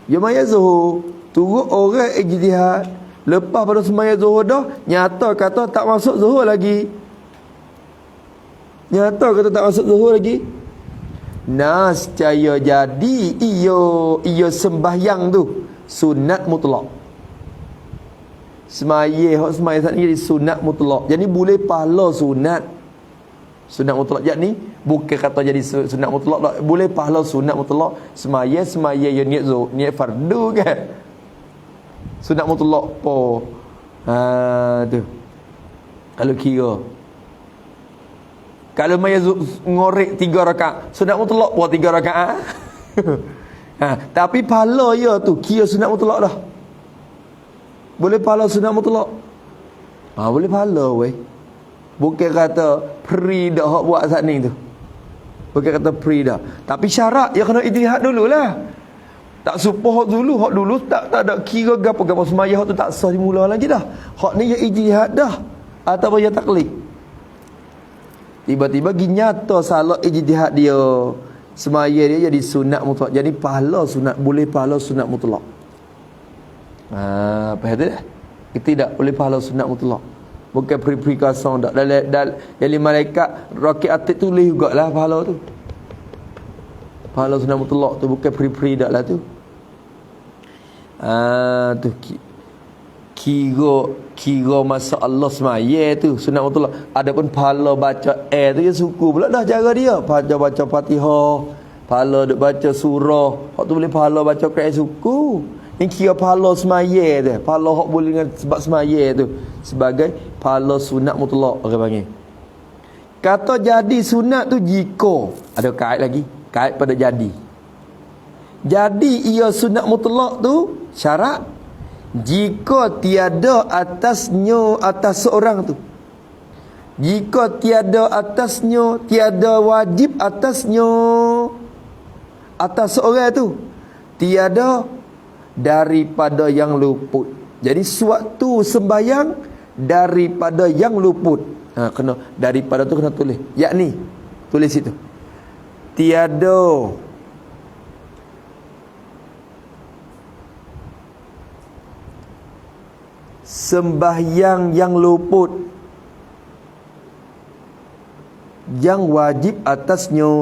Ya maya zuhur turut orang ijtihad. Lepas pada semaya zuhur dah, nyata kata tak masuk zuhur lagi. Nascaya jadi ia sembahyang tu sunat mutlak. Semaya saat ni jadi sunat mutlak. Jadi boleh pahala sunat mutlak. Jadi bukan kata jadi sunat mutlak tak. Boleh pahala sunat mutlak. Semaya ya niat fardu kan. Sunat mutlak po. Tu. Kalau kira. Kalau maya ngorek 3 rakaat, sunat mutlak po 3 rakaat. Tapi pahala ya tu kira sunat mutlak dah. Boleh pahala sunat mutlak. Boleh pahala weh. Bukan kata free dah hak buat saat ni tu. Bukan kata free dah. Tapi syarat ya kena ijtihad dululah. Tak supah hak dulu tak ada kira gapo-gapo semaya hak tu tak sah dimula lagi dah. Hak ni ya ijtihad dah ataupun ya taklid. Tiba-tiba nyata salah ijtihad dia. Semaya dia jadi sunat mutlak. Jadi pahala sunat, boleh pahala sunat mutlak. Apa tu dah? Tidak boleh pahala sunat mutlak. Bukan pri-pri kosong dak. Dari malaikat roket atik tulis jugalah pahala tu. Pahala sunat mutlak tu bukan pri-pri dak lah tu. Tu kira masa Allah semaya tu sunat mutlak. Adapun pahala baca tu ya suku pula dah cara dia. Baca Fatihah, pahala duk baca surah. Hak tu boleh pahala baca Quran suku. Ni kira pahala semaya tu. Pahala hak boleh dengan sebab semaya tu. Sebagai pahala sunat mutlak orang panggil. Kata jadi sunat tu jika ada kait lagi. Kait pada jadi. Jadi ia sunat mutlak tu syarat jika tiada atasnya atas seorang tu. Jika tiada atasnya, tiada wajib atasnya atas seorang tu, tiada daripada yang luput. Jadi suatu sembahyang daripada yang luput. Kena daripada tu kena tulis. Yakni tulis itu. Tiada sembahyang yang luput yang wajib atasnya.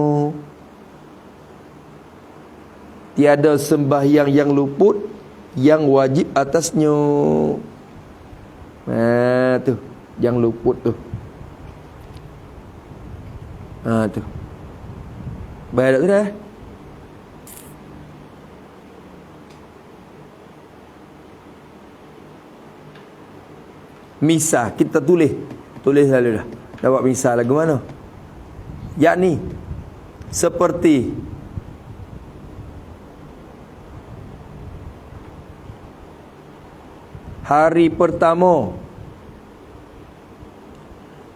Tiada sembahyang yang luput yang wajib atasnya. Tu yang luput tu. Tu. Baik tak dah? Misal kita tulis lalu dah. Dapat misal lagu mana? Yakni seperti hari pertama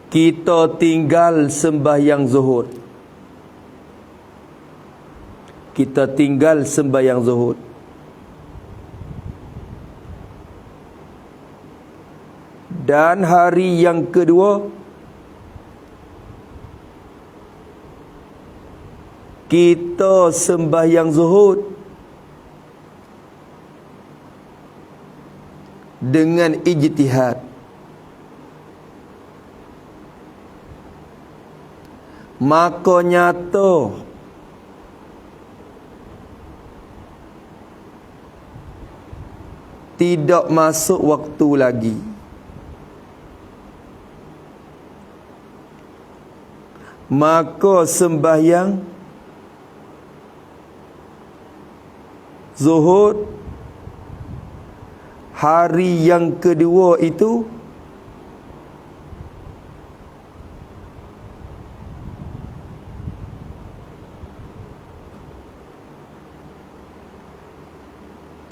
kita tinggal sembahyang zuhur. Kita tinggal sembahyang zuhur. Dan hari yang kedua kita sembahyang zuhur dengan ijtihad. Maka nyata tidak masuk waktu lagi. Maka sembahyang zuhur hari yang kedua itu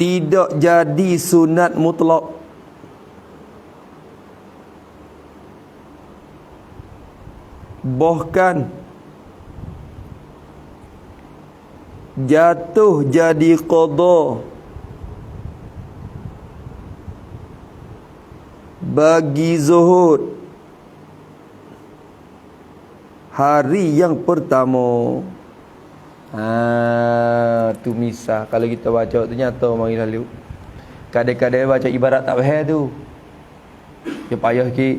tidak jadi sunat mutlak. Bahkan jatuh jadi qada bagi zuhur hari yang pertama. Tu misal kalau kita baca tu nyata mari lalu. Kadang-kadang baca ibarat tak faham tu. Dia payah sikit,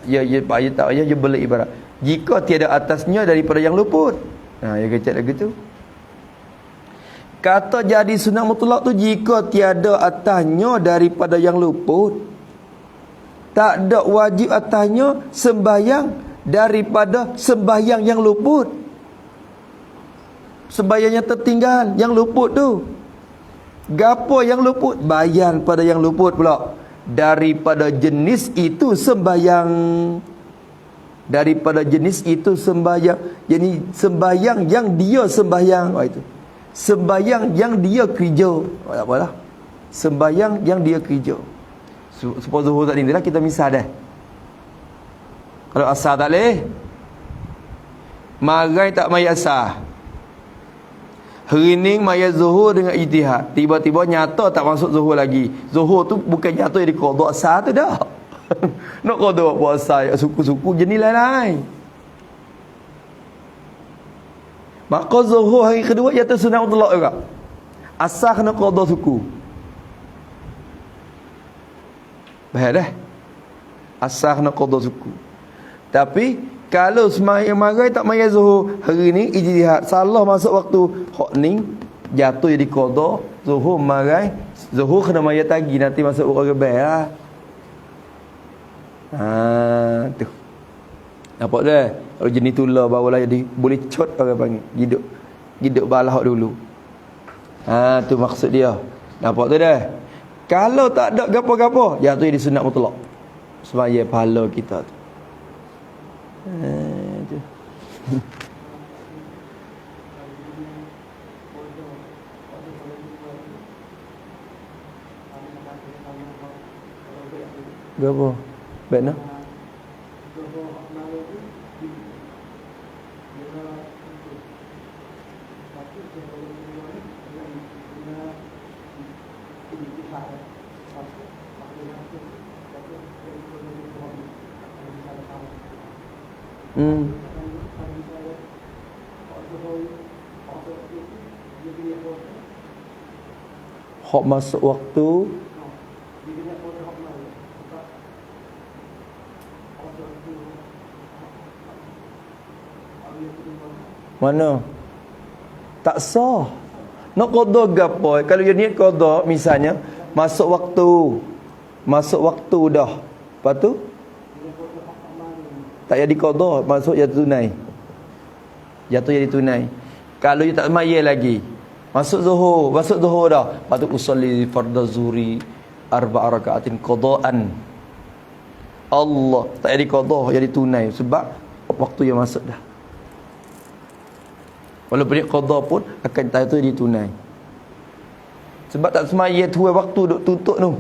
dia payah tak payah dia beli ibarat. Jika tiada atasnya daripada yang luput. Dia kecek lagu tu. Kata jadi sunat mutlak tu jika tiada atasnya daripada yang luput. Tak ada wajib atasnya sembahyang daripada sembahyang yang luput. Sembahyangnya tertinggal yang luput tu. Gapo yang luput? Bayan pada yang luput pula. Daripada jenis itu sembahyang. Daripada jenis itu sembahyang. Jadi sembahyang yang dia sembahyang. Itu. Sembahyang yang dia kerja. Tak apalah. Sembahyang yang dia kerja. Supaya zuhur tak tinggal kita misal dah. Kalau asar tak boleh. Marai tak mai asar. Hening maya zuhur dengan ijtihad. Tiba-tiba nyata tak masuk zuhur lagi. Zuhur tu bukan jatuh jadi qada asar tu dah. Nak qada puasa suku-suku jenis lain-lain. Maka zuhur hari kedua jatuh sunat mutlak juga. Asar kena qada suku. Baik dah. Asar kena qada suku. Tapi kalau semaya marai tak maya zuhur hari ni ijtihad salah masuk waktu hok ni jatuh jadi qada zuhur marai zuhur kena maya tagi nanti masuk orang rebel tu. Nampak dah? Kalau jenis tular barulah jadi boleh cot orang panggil. Hidup balahak dulu. Tu maksud dia. Nampak tu dah? Kalau tak ada gapo-gapo, jatuh jadi sunat mutlak. Semaya pahala kita tu. Tu. Gapo? Baiklah. Hmm. Hok masuk waktu mana? Tak sah. Nak qada gapo? Kalau dia niat qada misalnya masuk waktu dah. Lepas tu tak jadi qada, masuk jatuh tunai. Jatuh jadi tunai. Kalau dia tak semaya lagi, masuk zuhur dah. Lepas tu usolli fardhu zuhri arba'a rakaatin qadaan. Allah tak jadi qada, jadi tunai sebab waktu yang masuk dah. Walaupun dia qada pun akan tak tu jadi tunai. Sebab tak semaya tu waktu duk tutup tu.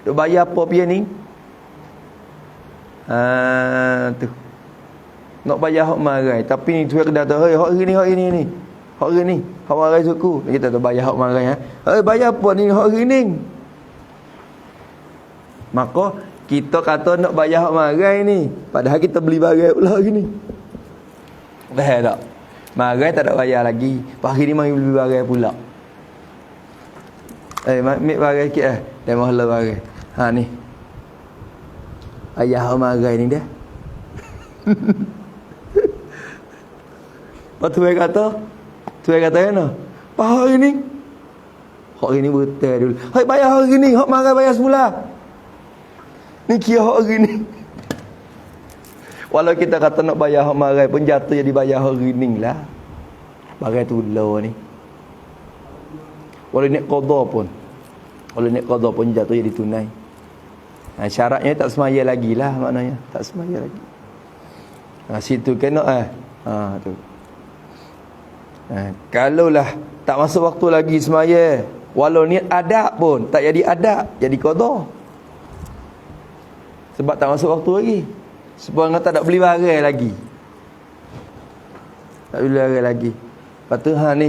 Duk bayar apa pian ni? Tu. Nak bayar hak marai, tapi ni tu kena kata, "Hei, hak hari ni. Hak hari ni, hak marai suku." Kita tak bayar hak marai ha. "Hei, bayar apa ni hak hari ni?" Maka kita kata nak bayar hak marai ni, padahal kita beli barang pula hari ni. Faham tak? Marai tak ada bayar lagi. Pagi ni mari beli barang pula. Ambil barang sikit Dah mahal barang. Ha ni. Ayah marai ni dah. Lepas tu kata kan? Apa hari ni? Hari ni betul dulu. Hai bayar hari ni, hak marai bayar semula. Ni kira hak hari ni. Walau kita kata nak bayar hak marai pun jatuh jadi bayar hari ni lah. Bagai tu low ni. Walau nak qada pun jatuh jadi tunai. Syaratnya tak semaya lagi lah maknanya. Tak semaya lagi. Situ kena tu. Kalaulah tak masuk waktu lagi semaya, walau niat adab pun tak jadi adab, jadi qada. Sebab tak masuk waktu lagi. Sebab tak nak beli barang lagi. Tak beli barang lagi. Lepas tu ni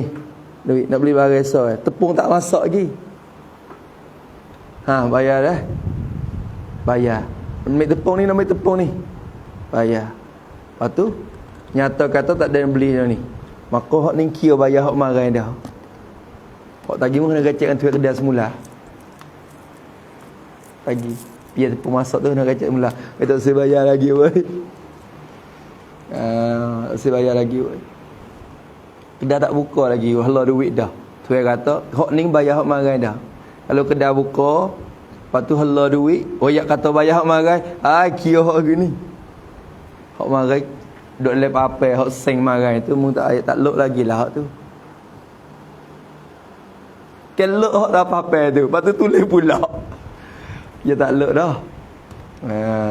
duit nak beli barang tepung tak masak lagi. Bayar dah. Bayar. Ambil tepung ni. Bayar. Lepas tu nyata kata tak ada yang beli dah ni. Maka hak ni kira bayar hak marai dah. Hak tadi mu kena gacak dengan tuan kedai semula. Pagi biar tepung masak tu kena gacak semula. Tak saya bayar lagi boy. Tak saya bayar lagi boy. Kedai tak buka lagi, halau duit dah. Tuan kata hak ni bayar hak marai dah. Kalau kedai buka, lepas tu halau duit, oyak kata bayar hak marai, kira hak gini. Hak marai duk lep apa hak seng marai tu mu tak lok lagi lah hak tu. Kelok hak tak apa tu. Lepas tu tulis pula. Dia tak lok dah.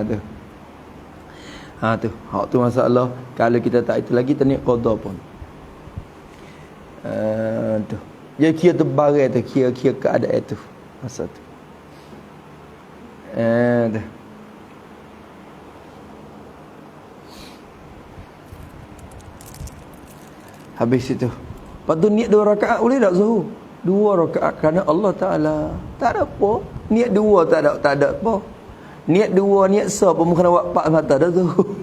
Tu. Tu. Hak tu masalah. Kalau kita tak itu lagi ternik qada pun. Tu. Dia kira terbarai tu, kira keadaan tu. Masa tu. Tu. Habis itu. Lepas tu niat 2 rakaat boleh tak zuhur? 2 rakaat kerana Allah Ta'ala. Tak ada apa. Niat 2 tak ada apa. Niat 2, niat pun kena buat 4 mata dah zuhur.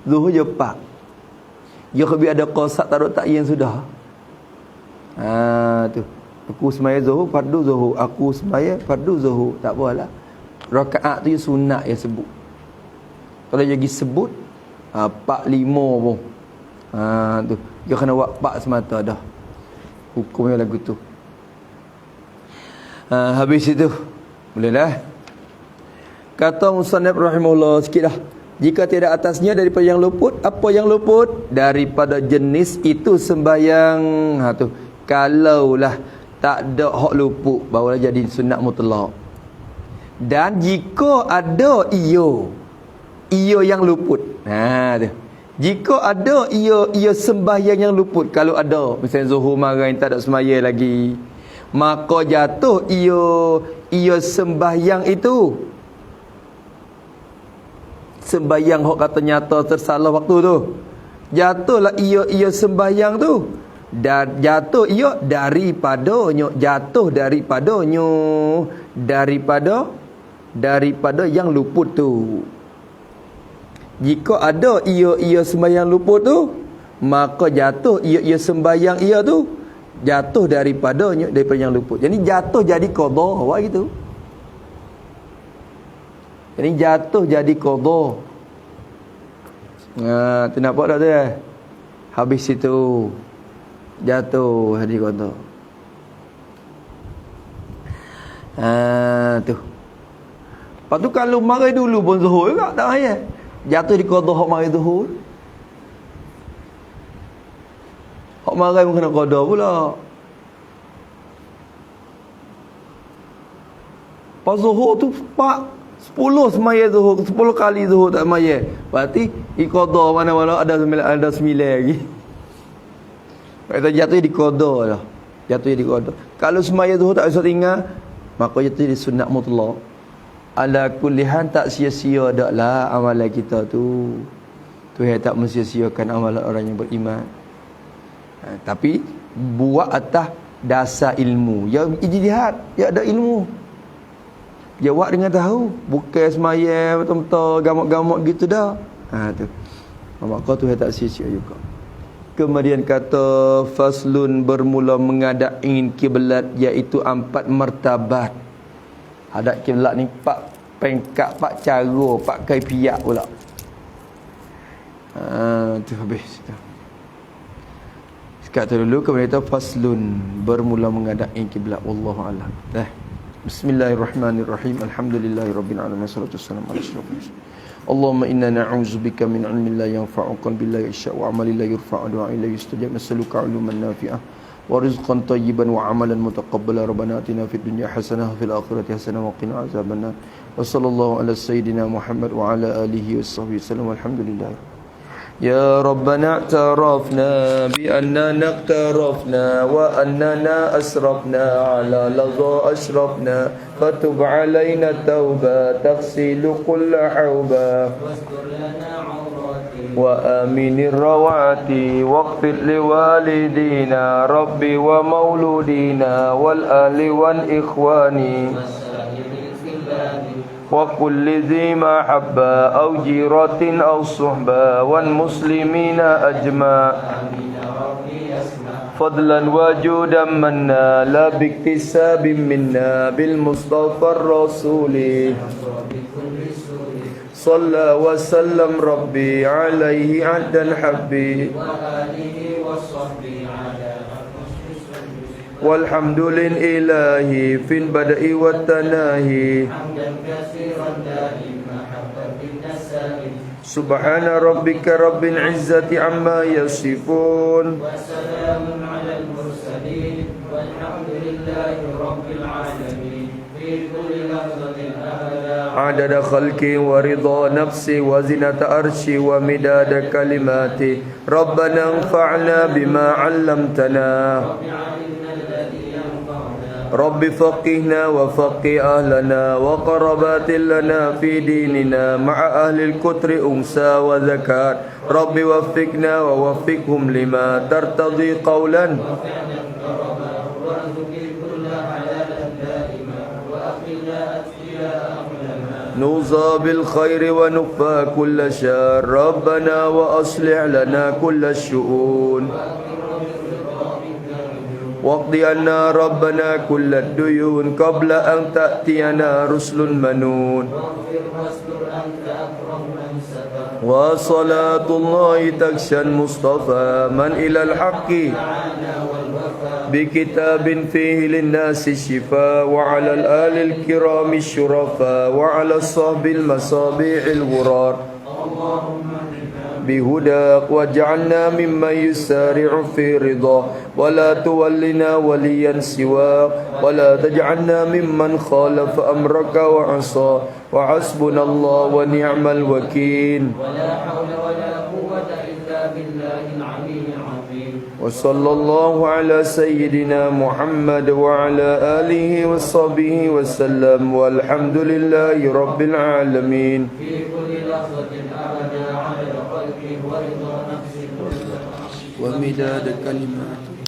Zuhur je 4. Ya lebih ada qasad taruh tak yang sudah. Tu. Aku semaya zuhur, fardu zuhur. Aku semaya fardu zuhur. Tak apalah. Rakaat tu je sunat yang sebut. Kalau jadi sebut 4, 5 pun. Tu. Dia kena buat 4 semata dah. Hukumnya lagu tu. Habis itu bolehlah. Kata musannif rahimahullah sikit dah. Jika tidak atasnya daripada yang luput, apa yang luput? Daripada jenis itu sembahyang. Tu. Kalaulah tak ada hak luput, barulah jadi sunat mutlak. Dan jika ada iyo yang luput. Tu. Jika ada ia sembahyang yang luput, kalau ada misalnya zuhur marai tak ada semaya lagi, maka jatuh ia sembahyang itu. Sembahyang hok kata nyata tersalah waktu tu. Jatuhlah ia sembahyang tu. Dan jatuh ia daripadanya, jatuh daripadanya, daripada yang luput tu. Jika ada ia sembahyang luput tu, maka jatuh ia sembahyang ia tu jatuh daripada yang luput. Jadi jatuh jadi qada, awak gitu. Jadi jatuh jadi qada. Tu nampak tak tu ya? Habis itu jatuh jadi qada. Tu. Lepas tu kalau mari dulu pun zuhur juga tak payah. Jatuh di qada hak mari zuhur. Hak mari pun kena qada pula. Pas zuhur tu 10 semaya zuhur, 10 kali zuhur tak semaya. Berarti qada mana-mana ada 9 lagi. Kata jatuh di qada lah. Jatuh di qada. Kalau semaya zuhur tak usah tinggal, maka jatuh di sunat mutlak. Ala kullihan tak sia-sia daklah amalan kita tu. Tuhan tak mensia-siakan amalan orang yang beriman. Tapi buat atas dasar ilmu. Ya ijtihad, ya ada ilmu. Jawab dengan tahu, bukan semaya betul-betul gamak-gamak gitu dah. Tu. Maka Tuhan tak sia-sia juga. Kemudian kata faslun bermula menghadap ingin kiblat, iaitu 4 martabat. Hadap kiblat ni 4 pengkat, 4 cara, 4 kaifiat pula. Tu habis tu. Sekat tu dulu, kemudian kata faslun bermula menghadap ingin kiblat. Wallahu a'lam. Bismillahirrahmanirrahim. Alhamdulillahirabbil alamin. Wassalatu wassalamu ala asyrafil mursalin. Allahumma inna na'udzubika min 'ilmin la yanfa'u, qalbin la yakhsha, wa 'amalin la yurfa'u, du'ain la yustajab. Nas'aluka 'ilman nafi'ah wa rizqan thayyiban wa 'amalan mutaqabbala. Rabbana atina fid dunya hasanah wa fil akhirati hasanah wa qina azabannar. Wa sallallahu ala sayyidina Muhammad wa ala alihi washabbihi wasallam. Alhamdulillah. Ya Rabbana i'tarafna bi annana iqtarafna wa annana asrafna ala ladha ashrafna fatub alaina tauba taghsilu kulla hauba wa aminir rawati waqfir liwalidina rabbi wa mauludina wal ahli wal ikhwani وكل ذي محبة أو جيرة أو صحبة والمسلمين أجمع فضلا وجودا منا لا باكتساب منا بالمصطفى الرسول صلى وسلم ربي عليه عدا حبي والحمد لله في البدء والتناهي سبحان ربك رب العزة عما يصفون وسلام على المرسلين والحمد لله رب العالمين في كل لحظة أبدا عدد خلقي ورضا نفسي وزنة عرشي ومداد كلماتي ربنا انفعنا بما علمتنا رب فقهنا وفقه أهلنا وقربات لنا في ديننا مع أهل الكتر أنسى وذكار رب وفقنا ووفقهم لما ترتضي قولا نوصى بالخير ونكفى كل شر ربنا وأصلح لنا كل الشؤون واقض عنا ربنا كل الديون قبل أن تأتينا رسل منون وصلاة الله تغشى المصطفى من إلى الحق بكتاب فيه للناس الشفاء وعلى الآل الكرام الشرفاء وعلى الصحب المصابيح الغرار بهداك واجعلنا ممن يسارع في رضا ولا تولنا وليا سواك ولا تجعلنا ممن خالف أمرك وعصى وحسبنا الله ونعم الوكيل ولا حول ولا قوة إلا بالله العلي العظيم وصلى الله على سيدنا محمد وعلى آله وصحبه وسلم والحمد لله رب العالمين في كل لحظة أبدا عدد خلقه ورضا نفسه ومداد كلماته